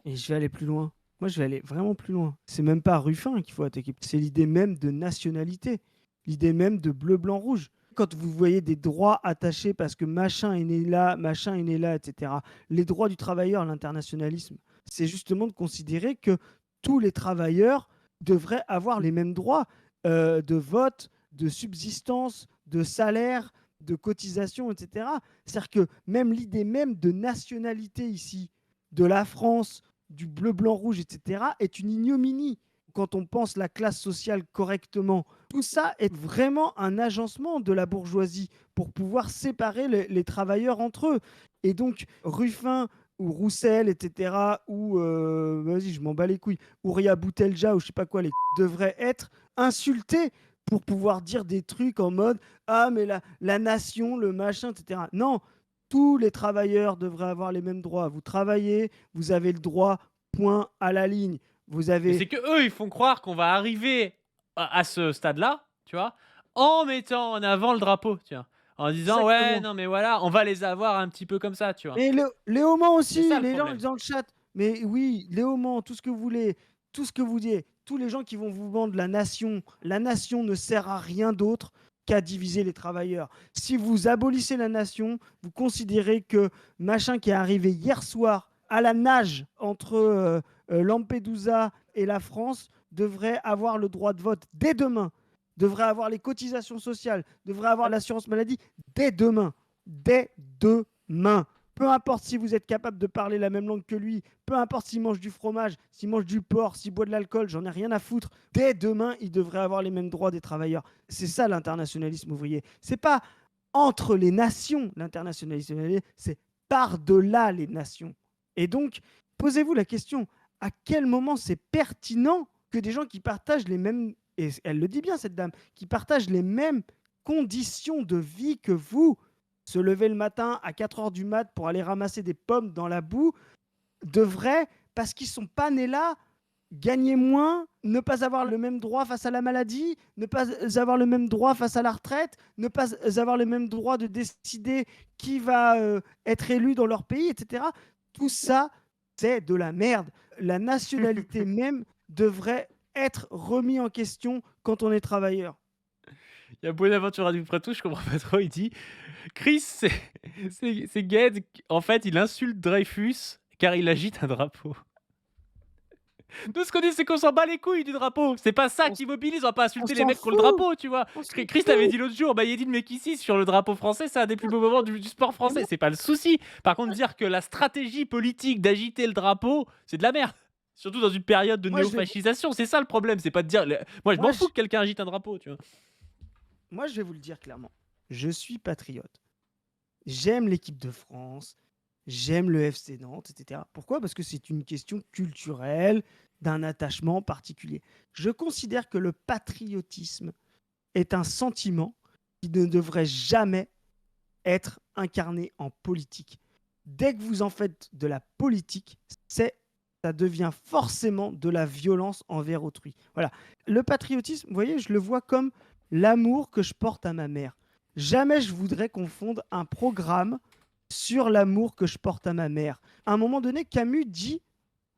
Et je vais aller plus loin. Moi, je vais aller vraiment plus loin. C'est même pas Ruffin qu'il faut attaquer. C'est l'idée même de nationalité. L'idée même de bleu, blanc, rouge. Quand vous voyez des droits attachés parce que machin est né là, etc. Les droits du travailleur, l'internationalisme, c'est justement de considérer que tous les travailleurs devraient avoir les mêmes droits de vote, de subsistance, de salaire, de cotisation, etc. C'est-à-dire que même l'idée même de nationalité ici, de la France, du bleu, blanc, rouge, etc., est une ignominie quand on pense la classe sociale correctement. Tout ça est vraiment un agencement de la bourgeoisie pour pouvoir séparer les travailleurs entre eux. Et donc, Ruffin ou Roussel, etc., ou, vas-y, je m'en bats les couilles, ou Ria Boutelja, ou je sais pas quoi, devraient être insultés pour pouvoir dire des trucs en mode « Ah, mais la nation, le machin, etc. » Non, tous les travailleurs devraient avoir les mêmes droits. Vous travaillez, vous avez le droit, point à la ligne. Vous Mais avez... c'est que eux, ils font croire qu'on va arriver à ce stade-là, tu vois, en mettant en avant le drapeau, tu vois. En disant, ouais, Exactement. non, mais voilà, on va les avoir un petit peu comme ça, tu vois. Mais Léoman C'est aussi, ça le les gens problème. dans le chat. Mais oui, Léoman, tout ce que vous voulez, tout ce que vous dites, tous les gens qui vont vous vendre la nation ne sert à rien d'autre qu'à diviser les travailleurs. Si vous abolissez la nation, vous considérez que machin qui est arrivé hier soir à la nage entre Lampedusa et la France devrait avoir le droit de vote dès demain, devrait avoir les cotisations sociales, devrait avoir l'assurance maladie dès demain. Dès demain. Peu importe si vous êtes capable de parler la même langue que lui, peu importe s'il mange du fromage, s'il mange du porc, s'il boit de l'alcool, j'en ai rien à foutre. Dès demain, il devrait avoir les mêmes droits des travailleurs. C'est ça l'internationalisme ouvrier. C'est pas entre les nations l'internationalisme ouvrier, c'est par-delà les nations. Et donc, posez-vous la question, à quel moment c'est pertinent que des gens qui partagent les mêmes, et elle le dit bien cette dame, qui partagent les mêmes conditions de vie que vous, se lever le matin à 4h du mat pour aller ramasser des pommes dans la boue, devraient, parce qu'ils ne sont pas nés là, gagner moins, ne pas avoir le même droit face à la maladie, ne pas avoir le même droit face à la retraite, ne pas avoir le même droit de décider qui va être élu dans leur pays, etc. Tout ça, c'est de la merde. La nationalité même devrait être remis en question quand on est travailleur. Il y a Bonaventura du Prato, je comprends pas trop, il dit Chris, c'est Ged, en fait, il insulte Dreyfus car il agite un drapeau. Nous, ce qu'on dit, c'est qu'on s'en bat les couilles du drapeau. C'est pas ça On qui mobilise, on va pas insulter les s'en mecs qui ont le fout. drapeau, tu vois. On s'en Chris l'avait fout. dit l'autre jour, il dit de mec ici sur le drapeau français, c'est un des plus beaux moments du sport français. C'est pas le souci. Par contre, dire que la stratégie politique d'agiter le drapeau, c'est de la merde. Surtout dans une période de Moi, je vais- néofascisation, c'est ça le problème. C'est pas de dire. Moi, je Moi, m'en fous que quelqu'un agite un drapeau, tu vois. Moi, je vais vous le dire clairement. Je suis patriote. J'aime l'équipe de France. J'aime le FC Nantes, etc. Pourquoi? Parce que c'est une question culturelle, d'un attachement particulier. Je considère que le patriotisme est un sentiment qui ne devrait jamais être incarné en politique. Dès que vous en faites de la politique, ça devient forcément de la violence envers autrui. Voilà. Le patriotisme, vous voyez, je le vois comme l'amour que je porte à ma mère. Jamais je voudrais qu'on fonde un programme sur l'amour que je porte à ma mère. À un moment donné, Camus dit,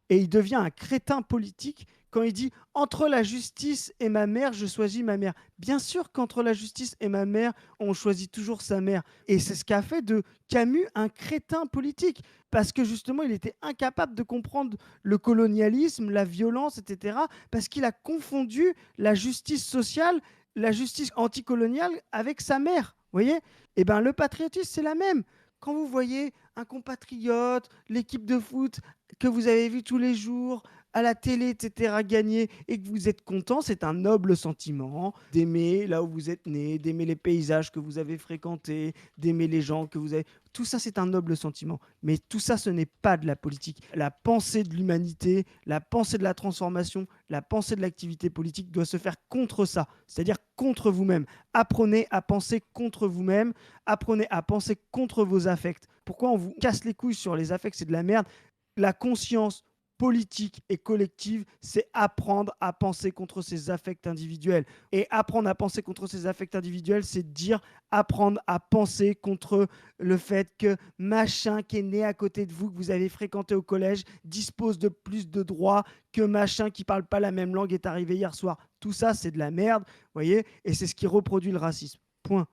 et il devient un crétin politique, quand il dit « Entre la justice et ma mère, je choisis ma mère ». Bien sûr qu'entre la justice et ma mère, on choisit toujours sa mère. Et c'est ce qu'a fait de Camus un crétin politique. Parce que justement, il était incapable de comprendre le colonialisme, la violence, etc. Parce qu'il a confondu la justice sociale, la justice anticoloniale avec sa mère. Vous voyez? Eh bien, le patriotisme, c'est la même. Quand vous voyez un compatriote, l'équipe de foot que vous avez vu tous les jours, à la télé, etc., gagner, et que vous êtes content, c'est un noble sentiment d'aimer là où vous êtes né, d'aimer les paysages que vous avez fréquentés, d'aimer les gens que vous avez... Tout ça, c'est un noble sentiment. Mais tout ça, ce n'est pas de la politique. La pensée de l'humanité, la pensée de la transformation, la pensée de l'activité politique doit se faire contre ça, c'est-à-dire contre vous-même. Apprenez à penser contre vous-même, apprenez à penser contre vos affects. Pourquoi on vous casse les couilles sur les affects, c'est de la merde. La conscience politique et collective, c'est apprendre à penser contre ses affects individuels. Et apprendre à penser contre ses affects individuels, c'est dire apprendre à penser contre le fait que machin qui est né à côté de vous, que vous avez fréquenté au collège, dispose de plus de droits que machin qui parle pas la même langue est arrivé hier soir. Tout ça, c'est de la merde, vous voyez, et c'est ce qui reproduit le racisme. Point.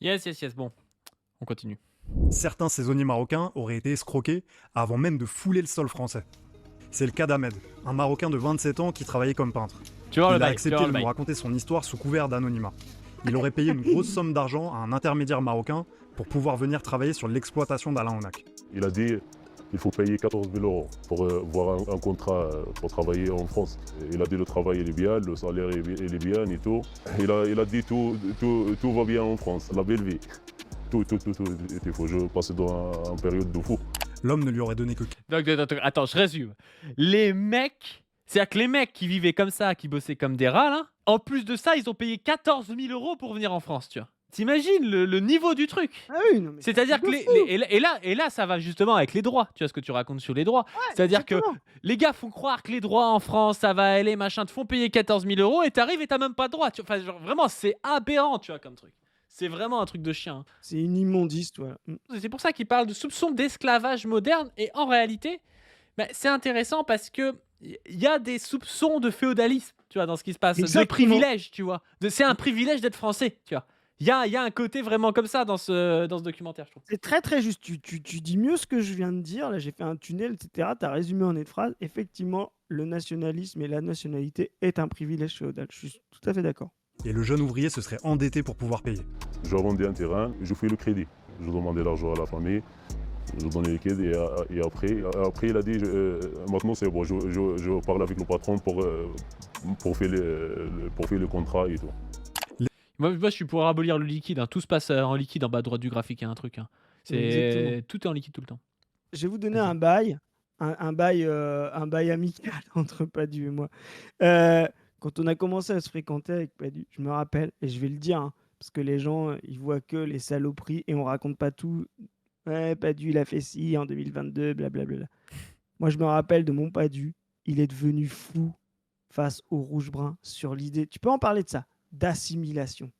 Yes. Bon, on continue. Certains saisonniers marocains auraient été escroqués avant même de fouler le sol français. C'est le cas d'Ahmed, un Marocain de 27 ans qui travaillait comme peintre. Tu vois Il le a bail. accepté de nous raconter son histoire sous couvert d'anonymat. Il aurait payé une grosse somme d'argent à un intermédiaire marocain pour pouvoir venir travailler sur l'exploitation d'Alain Onak. Il a dit il faut payer 14 000 euros pour voir un contrat pour travailler en France. Il a dit le travail il est bien, le salaire il est bien et tout. Il a dit tout va bien en France, la belle vie. Tout était faux. Je passais dans une période de fou. L'homme ne lui aurait donné que... Donc, attends, je résume. Les mecs, c'est-à-dire que les mecs qui vivaient comme ça, qui bossaient comme des rats, là, en plus de ça, ils ont payé 14 000 euros pour venir en France, tu vois. T'imagines le niveau du truc? Ah oui, non, mais C'est-à-dire que et là, ça va justement avec les droits. Tu vois ce que tu racontes sur les droits. C'est-à-dire que exactement. les gars font croire que les droits en France, ça va aller, machin, te font payer 14 000 euros et t'arrives et t'as même pas de droit. Enfin, genre, vraiment, c'est aberrant, tu vois, comme truc. C'est vraiment un truc de chien, hein. C'est une immondice, voilà. C'est pour ça qu'il parle de soupçons d'esclavage moderne. Et en réalité, c'est intéressant parce que il y a des soupçons de féodalisme, tu vois, dans ce qui se passe. Exactement. De privilège, tu vois. C'est un privilège d'être français, tu vois. Il y a un côté vraiment comme ça dans ce documentaire, je trouve. C'est très très juste. Tu dis mieux ce que je viens de dire. Là, j'ai fait un tunnel, etc. Tu as résumé en une phrase. Effectivement, le nationalisme et la nationalité est un privilège féodal. Je suis tout à fait d'accord. Et le jeune ouvrier se serait endetté pour pouvoir payer. Je vendais un terrain, je fais le crédit. Je demandais l'argent à la famille, je donnais les crédits et après il a dit maintenant c'est bon, je parle avec le patron pour faire le contrat et tout. Moi, je suis pour abolir le liquide, hein. Tout se passe en liquide en bas à droite du graphique, il y a un truc, hein. Exactement. Tout est en liquide tout le temps. Je vais vous donner un bail, un bail amical entre Padu et moi. Quand on a commencé à se fréquenter avec Padu, je me rappelle, et je vais le dire, hein, parce que les gens, ils voient que les saloperies et on raconte pas tout. Ouais, Padu, il a fait ci en 2022, blablabla. Moi, je me rappelle de mon Padu. il est devenu fou face au rouge-brun sur l'idée, tu peux en parler de ça, d'assimilation.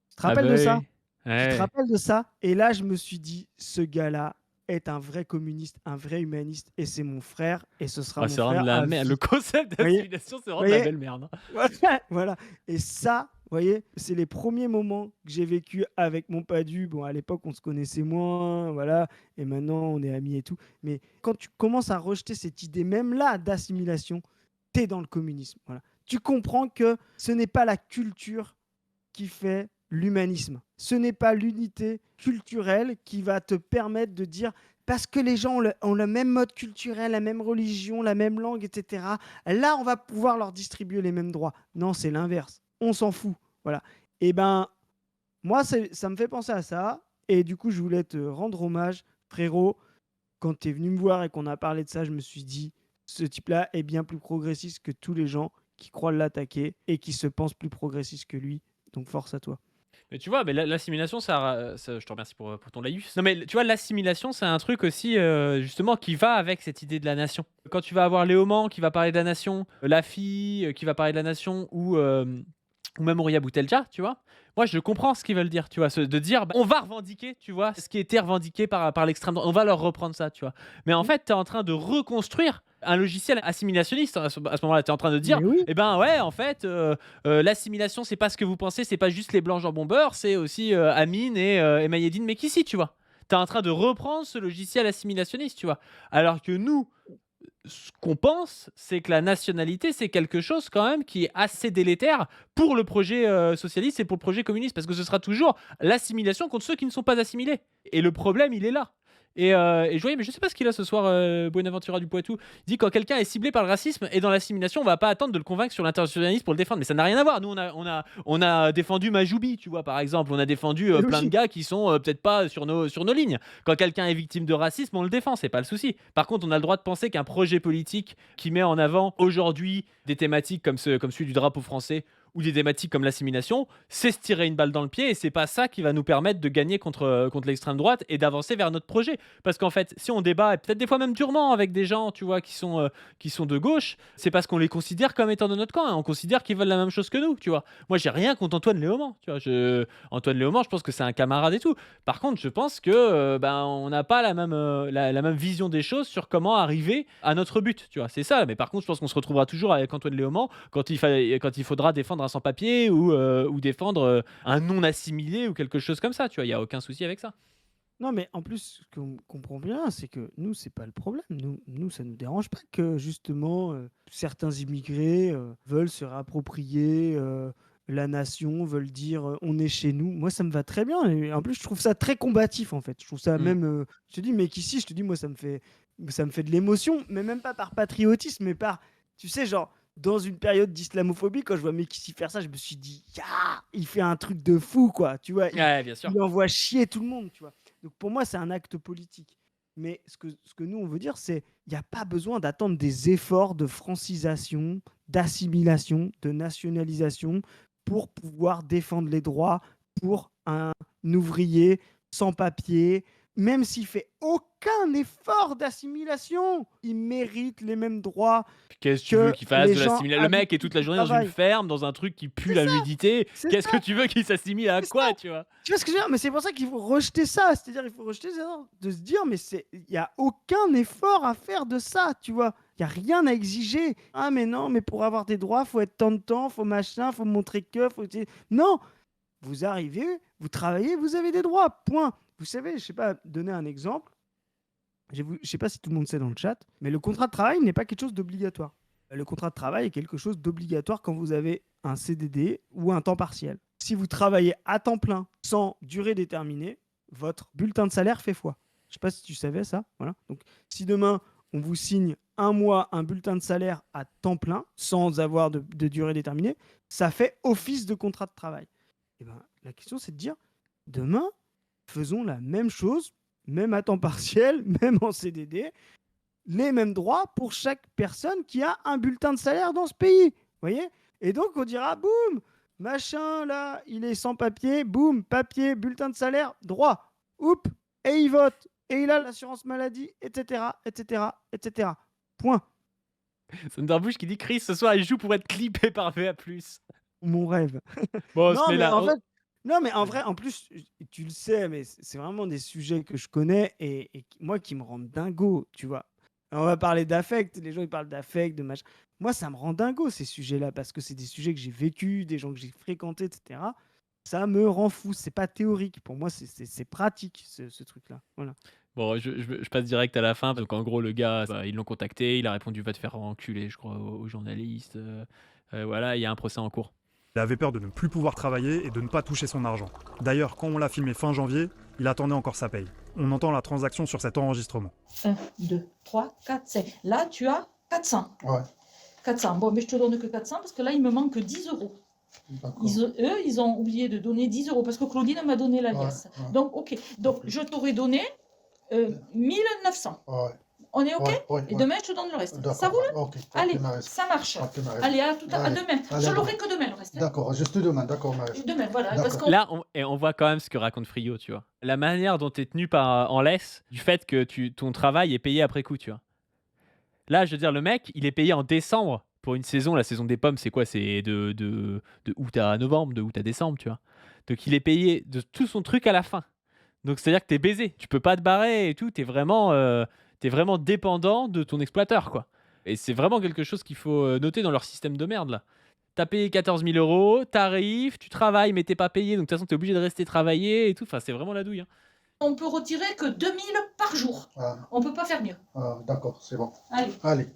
Tu te Ah rappelles bah de ça? oui. Tu te Ouais. rappelles de ça? Et là, je me suis dit, ce gars-là est un vrai communiste, un vrai humaniste, et c'est mon frère, et ce sera Ah, mon c'est vraiment de frère la à merde. vie. Le concept Vous voyez? d'assimilation, c'est Vous vraiment de la voyez? belle merde, hein. Voilà. Et ça, vous voyez, c'est les premiers moments que j'ai vécu avec mon Padu. Bon, à l'époque, on se connaissait moins, voilà, et maintenant, on est amis et tout. Mais quand tu commences à rejeter cette idée même là d'assimilation, t'es dans le communisme. Voilà. Tu comprends que ce n'est pas la culture qui fait l'humanisme. Ce n'est pas l'unité culturelle qui va te permettre de dire parce que les gens ont le même mode culturel, la même religion, la même langue, etc. Là, on va pouvoir leur distribuer les mêmes droits. Non, c'est l'inverse. On s'en fout. Voilà. Et ben, moi, ça me fait penser à ça. Et du coup, je voulais te rendre hommage, frérot. Quand tu es venu me voir et qu'on a parlé de ça, je me suis dit, ce type-là est bien plus progressiste que tous les gens qui croient l'attaquer et qui se pensent plus progressistes que lui. Donc force à toi. Mais tu vois, mais l'assimilation, je te remercie pour ton laïus. Non, mais tu vois, l'assimilation, c'est un truc aussi, justement, qui va avec cette idée de la nation. Quand tu vas avoir Léoman qui va parler de la nation, la fille qui va parler de la nation, ou même Ouria Boutelja, tu vois. Moi, je comprends ce qu'ils veulent dire, tu vois, de dire, bah, on va revendiquer, tu vois, ce qui était revendiqué par l'extrême droite. On va leur reprendre ça, tu vois. Mais en fait, tu es en train de reconstruire un logiciel assimilationniste à ce moment-là. Tu es en train de dire, Mais oui. eh ben ouais, en fait, l'assimilation, c'est pas ce que vous pensez, c'est pas juste les blancs jambon beurre, c'est aussi Amine et Mayedine Mekissi, tu vois. Tu es en train de reprendre ce logiciel assimilationniste, tu vois. Alors que nous, ce qu'on pense, c'est que la nationalité, c'est quelque chose quand même qui est assez délétère pour le projet socialiste et pour le projet communiste, parce que ce sera toujours l'assimilation contre ceux qui ne sont pas assimilés. Et le problème, il est là. Et je voyais, mais je sais pas ce qu'il a ce soir, Buenaventura du Poitou. Il dit quand quelqu'un est ciblé par le racisme et dans l'assimilation, on va pas attendre de le convaincre sur l'internationalisme pour le défendre. Mais ça n'a rien à voir. Nous, on a défendu Majoubi, tu vois, par exemple. On a défendu Mais plein de oui. gars qui sont peut-être pas sur nos lignes. Quand quelqu'un est victime de racisme, on le défend, c'est pas le souci. Par contre, on a le droit de penser qu'un projet politique qui met en avant aujourd'hui des thématiques comme celui du drapeau français ou des thématiques comme l'assimilation, c'est se tirer une balle dans le pied et c'est pas ça qui va nous permettre de gagner contre l'extrême droite et d'avancer vers notre projet. Parce qu'en fait, si on débat, et peut-être des fois même durement avec des gens, tu vois, qui sont de gauche, c'est parce qu'on les considère comme étant de notre camp, hein. On considère qu'ils veulent la même chose que nous, tu vois. Moi, j'ai rien contre Antoine Léaumont, tu vois. Antoine Léaumont, je pense que c'est un camarade et tout. Par contre, je pense que on n'a pas la même vision des choses sur comment arriver à notre but, tu vois. C'est ça. Mais par contre, je pense qu'on se retrouvera toujours avec Antoine Léaumont quand il faudra défendre un sans-papier ou défendre un non-assimilé ou quelque chose comme ça, tu vois. Il n'y a aucun souci avec ça. Non, mais en plus, ce qu'on comprend bien, c'est que nous, c'est pas le problème. Nous, ça nous dérange pas que justement certains immigrés veulent se réapproprier la nation, veulent dire on est chez nous. Moi, ça me va très bien. Et en plus, je trouve ça très combatif en fait. Je trouve ça même. Je te dis, mais qu'ici, je te dis, moi, ça me fait de l'émotion, mais même pas par patriotisme, mais par, tu sais, genre. Dans une période d'islamophobie, quand je vois Mekissi faire ça, je me suis dit, il fait un truc de fou, quoi. Tu vois, Ouais, bien sûr. il envoie chier tout le monde, tu vois. Donc pour moi, c'est un acte politique. Mais ce que nous, on veut dire, c'est il n'y a pas besoin d'attendre des efforts de francisation, d'assimilation, de nationalisation pour pouvoir défendre les droits pour un ouvrier sans papier. Même s'il fait aucun effort d'assimilation, il mérite les mêmes droits. Qu'est-ce que tu veux qu'il fasse les de gens l'assimilation? Le mec est habitués toute la au journée dans une travail. ferme, dans un truc qui pue C'est la ça, nudité. c'est Qu'est-ce ça. que tu veux qu'il s'assimile à C'est quoi, ça. tu vois? Tu vois ce que je veux dire? Mais c'est pour ça qu'il faut rejeter ça. C'est-à-dire, il faut rejeter ça, de se dire, mais il n'y a aucun effort à faire de ça, tu vois. Il n'y a rien à exiger. Ah, mais non, mais pour avoir des droits, il faut être tant de temps, il faut machin, il faut montrer que. Non! Vous arrivez, vous travaillez, vous avez des droits. Point. Vous savez, je ne sais pas, donner un exemple. Je ne sais pas si tout le monde sait dans le chat, mais le contrat de travail n'est pas quelque chose d'obligatoire. Le contrat de travail est quelque chose d'obligatoire quand vous avez un CDD ou un temps partiel. Si vous travaillez à temps plein sans durée déterminée, votre bulletin de salaire fait foi. Je ne sais pas si tu savais ça. Voilà. Donc, si demain, on vous signe un mois un bulletin de salaire à temps plein, sans avoir de durée déterminée, ça fait office de contrat de travail. Et ben, la question, c'est de dire, demain, faisons la même chose, même à temps partiel, même en CDD, les mêmes droits pour chaque personne qui a un bulletin de salaire dans ce pays. Vous voyez? Et donc, on dira, boum, machin, là, il est sans papier, boum, papier, bulletin de salaire, droit. Oups, et il vote. Et il a l'assurance maladie, etc., etc., etc. Point. Thunderbush qui dit: «Chris, ce soir, il joue pour être clippé par VA+.» Mon rêve. Bon, on se Non, met mais là. en fait, non, mais en vrai, en plus, tu le sais, mais c'est vraiment des sujets que je connais et moi qui me rendent dingo, tu vois. On va parler d'affect, les gens ils parlent d'affect, de machin. Moi, ça me rend dingo ces sujets-là parce que c'est des sujets que j'ai vécu, des gens que j'ai fréquentés, etc. Ça me rend fou. C'est pas théorique. Pour moi, c'est pratique ce truc-là. Voilà. Bon, je passe direct à la fin, donc en gros, le gars, bah, ils l'ont contacté, il a répondu: «Va te faire enculer», je crois, aux journalistes, voilà, il y a un procès en cours. Il avait peur de ne plus pouvoir travailler et de ne pas toucher son argent. D'ailleurs, quand on l'a filmé fin janvier, il attendait encore sa paye. On entend la transaction sur cet enregistrement. 1, 2, 3, 4, 5. Là, tu as 400. Ouais, 400. Bon, mais je te donne que 400 parce que là, il me manque 10 euros. d'accord. Eux, ils ont oublié de donner 10 euros parce que Claudine m'a donné l'alias. Ouais, ouais. Donc, ok. Donc, je t'aurais donné 1900. Ouais, On est ok? ouais, ouais, Et ouais. demain, je te donne le reste. D'accord. Ça roule? Ok, Allez, ok, Maris. ça marche. Ok, Maris. Allez, à Allez, demain. allez, Je à l'aurai que demain, le reste. D'accord, juste demain, d'accord, Maris. Demain, voilà. Parce D'accord. qu'on Là, on voit quand même ce que raconte Frio, tu vois? La manière dont tu es tenu en laisse, du fait que ton travail est payé après coup, tu vois? Là, je veux dire, le mec, il est payé en décembre pour une saison. La saison des pommes, c'est quoi? C'est de août à novembre, de août à décembre, tu vois? Donc il est payé de tout son truc à la fin. Donc c'est-à-dire que tu es baisé. Tu peux pas te barrer et tout. Tu es vraiment dépendant de ton exploiteur, quoi. Et c'est vraiment quelque chose qu'il faut noter dans leur système de merde, là. Tu as payé 14 000 €, tu arrives, tu travailles, mais tu pas payé. Donc de toute façon, tu es obligé de rester travailler et tout. Enfin, c'est vraiment la douille, hein. on peut retirer que 2000 par jour. Ah, On peut pas faire mieux. d'accord, c'est bon. Allez. Allez.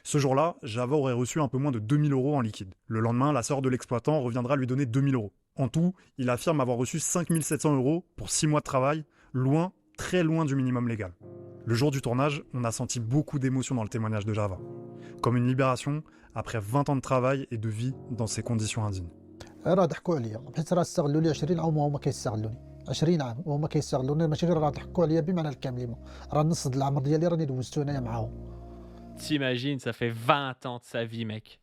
Ce jour-là, Java aurait reçu un peu moins de 2000 € en liquide. Le lendemain, la sœur de l'exploitant reviendra lui donner 2000 €. En tout, il affirme avoir reçu 5700 € pour 6 mois de travail, loin, très loin du minimum légal. Le jour du tournage, on a senti beaucoup d'émotions dans le témoignage de Java. Comme une libération après 20 ans de travail et de vie dans ces conditions indignes. راه ضحكوا عليا حيت راه استغلوا لي 20 عام وهما كيستغلوني 20 عام وهما كيستغلوني ماشي غير راه ضحكوا عليا بمعنى الكلمه راه نص د العمر ديالي راني دوزتو انايا معاهم. T'imagines, ça fait 20 ans de sa vie, mec.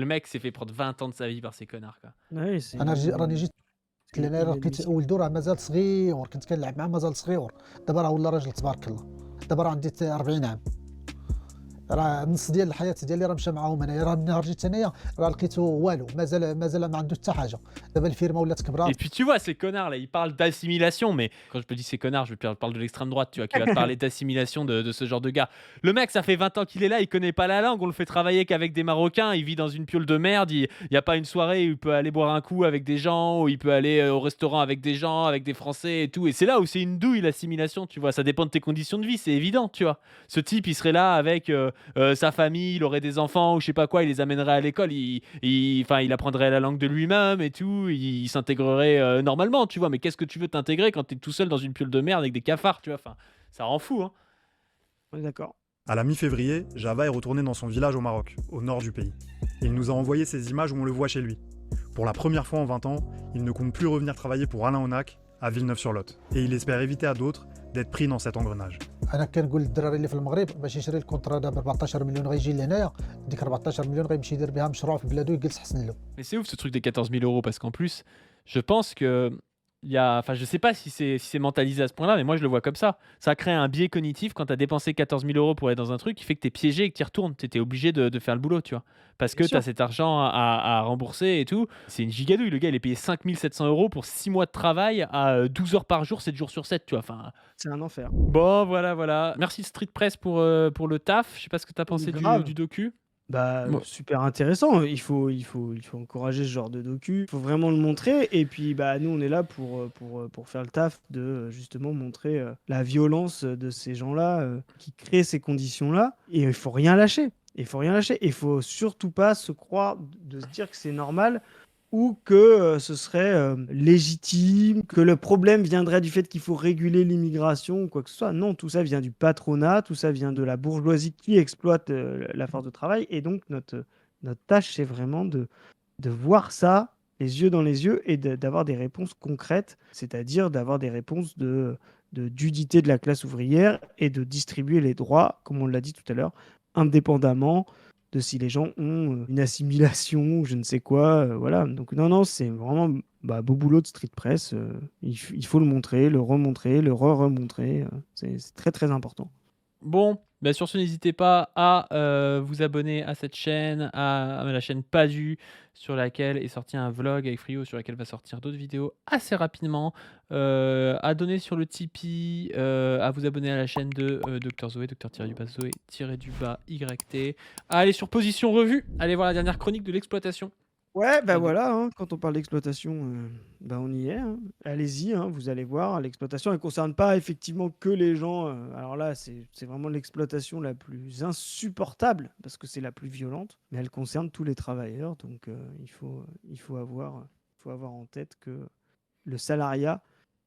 Le mec s'est fait prendre 20 ans de sa vie par ces connards, quoi. Ouais, c'est انا راني جيت لان راه لقيت ولدو راه مازال صغير كنت كنلعب معاه مازال صغير دابا راه ولا راجل تبارك الله دابا راه عندي 40 عام راه النص ديال الحياه ديالي راه مشى معاهم انايا راه من نهار جيت انايا راه لقيتو والو مازال ما عنده حتى حاجه دابا الفيرما ولات كبرات. Et puis tu vois, ces connards là, ils parlent d'assimilation, mais quand je te dis ces connards, je parle de l'extrême droite, tu vois, qui va te parler d'assimilation de ce genre de gars. Le mec, ça fait 20 ans qu'il est là, il connaît pas la langue, on le fait travailler qu'avec des Marocains, il vit dans une piole de merde, il y a pas une soirée où il peut aller boire un coup avec des gens, où il peut aller au restaurant avec des gens, avec des Français et tout. Et c'est là où c'est une douille l'assimilation, tu vois, ça dépend de tes conditions de vie, c'est évident, tu vois. Ce type, il serait là avec sa famille, il aurait des enfants ou je sais pas quoi, il les amènerait à l'école, il apprendrait la langue de lui-même et tout, il s'intégrerait normalement, tu vois. Mais qu'est-ce que tu veux t'intégrer quand t'es tout seul dans une piole de merde avec des cafards, tu vois? Enfin, ça rend fou, hein. On est d'accord. À la mi-février, Java est retourné dans son village au Maroc, au nord du pays. Et il nous a envoyé ces images où on le voit chez lui. Pour la première fois en 20 ans, il ne compte plus revenir travailler pour Alain Onac à Villeneuve-sur-Lot. Et il espère éviter à d'autres d'être pris dans cet engrenage. انا كنقول للدراري اللي في المغرب باش يشري الكونترا دابا 14 مليون غيجي لهنايا ديك 14 مليون غيمشي يدير بها مشروع في بلادو يجلس حسن له. Mais c'est ouf ce truc des 14 000 € parce qu'en plus, je pense que je sais pas si c'est mentalisé à ce point-là, mais moi je le vois comme ça. Ça crée un biais cognitif quand tu as dépensé 14 000 € pour être dans un truc qui fait que tu es piégé et que tu y retournes. Tu étais obligé de faire le boulot, tu vois. Parce que Bien tu as sûr. cet argent à rembourser et tout. C'est une gigadouille. Le gars, il est payé 5 700 € pour 6 mois de travail à 12 heures par jour, 7 jours sur 7, tu vois. Enfin, C'est un enfer. bon, voilà. Merci Street Press pour le taf. Je sais pas ce que tu as pensé Grave. du docu. Bah, Moi- super intéressant. Il faut encourager ce genre de docu. Il faut vraiment le montrer. Et puis, bah, nous, on est là pour faire le taf de justement montrer la violence de ces gens-là qui créent ces conditions-là. Et il faut rien lâcher. Il faut surtout pas se croire de se dire que c'est normal ou que ce serait légitime, que le problème viendrait du fait qu'il faut réguler l'immigration ou quoi que ce soit. Non, tout ça vient du patronat, tout ça vient de la bourgeoisie qui exploite la force de travail. Et donc, notre tâche, c'est vraiment de voir ça les yeux dans les yeux et d'avoir des réponses concrètes, c'est-à-dire d'avoir des réponses d'unité de la classe ouvrière et de distribuer les droits, comme on l'a dit tout à l'heure, indépendamment de si les gens ont une assimilation ou je ne sais quoi. Voilà. Donc non, c'est vraiment beau boulot de Street Press. Il faut le montrer, le remontrer, le re-remontrer. C'est très, très important. Bon, Bah, sur ce, n'hésitez pas à vous abonner à cette chaîne, à la chaîne Padu, sur laquelle est sorti un vlog avec Frio, sur laquelle va sortir d'autres vidéos assez rapidement. À donner sur le Tipeee, à vous abonner à la chaîne de Dr Zoé, Dr-Zoé-YT. À aller sur Position Revue, allez voir la dernière chronique de l'exploitation. Ouais, bah Ah, voilà, hein, quand on parle d'exploitation, bah on y est, hein. Allez-y, hein, vous allez voir, l'exploitation, elle concerne pas effectivement que les gens. Alors là, c'est vraiment l'exploitation la plus insupportable, parce que c'est la plus violente, mais elle concerne tous les travailleurs, donc il faut avoir en tête que le salariat,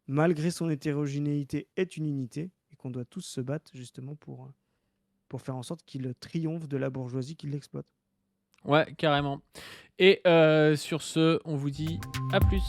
malgré son hétérogénéité, est une unité, et qu'on doit tous se battre justement pour faire en sorte qu'il triomphe de la bourgeoisie qui l'exploite. Ouais, carrément. Et sur ce, on vous dit à plus.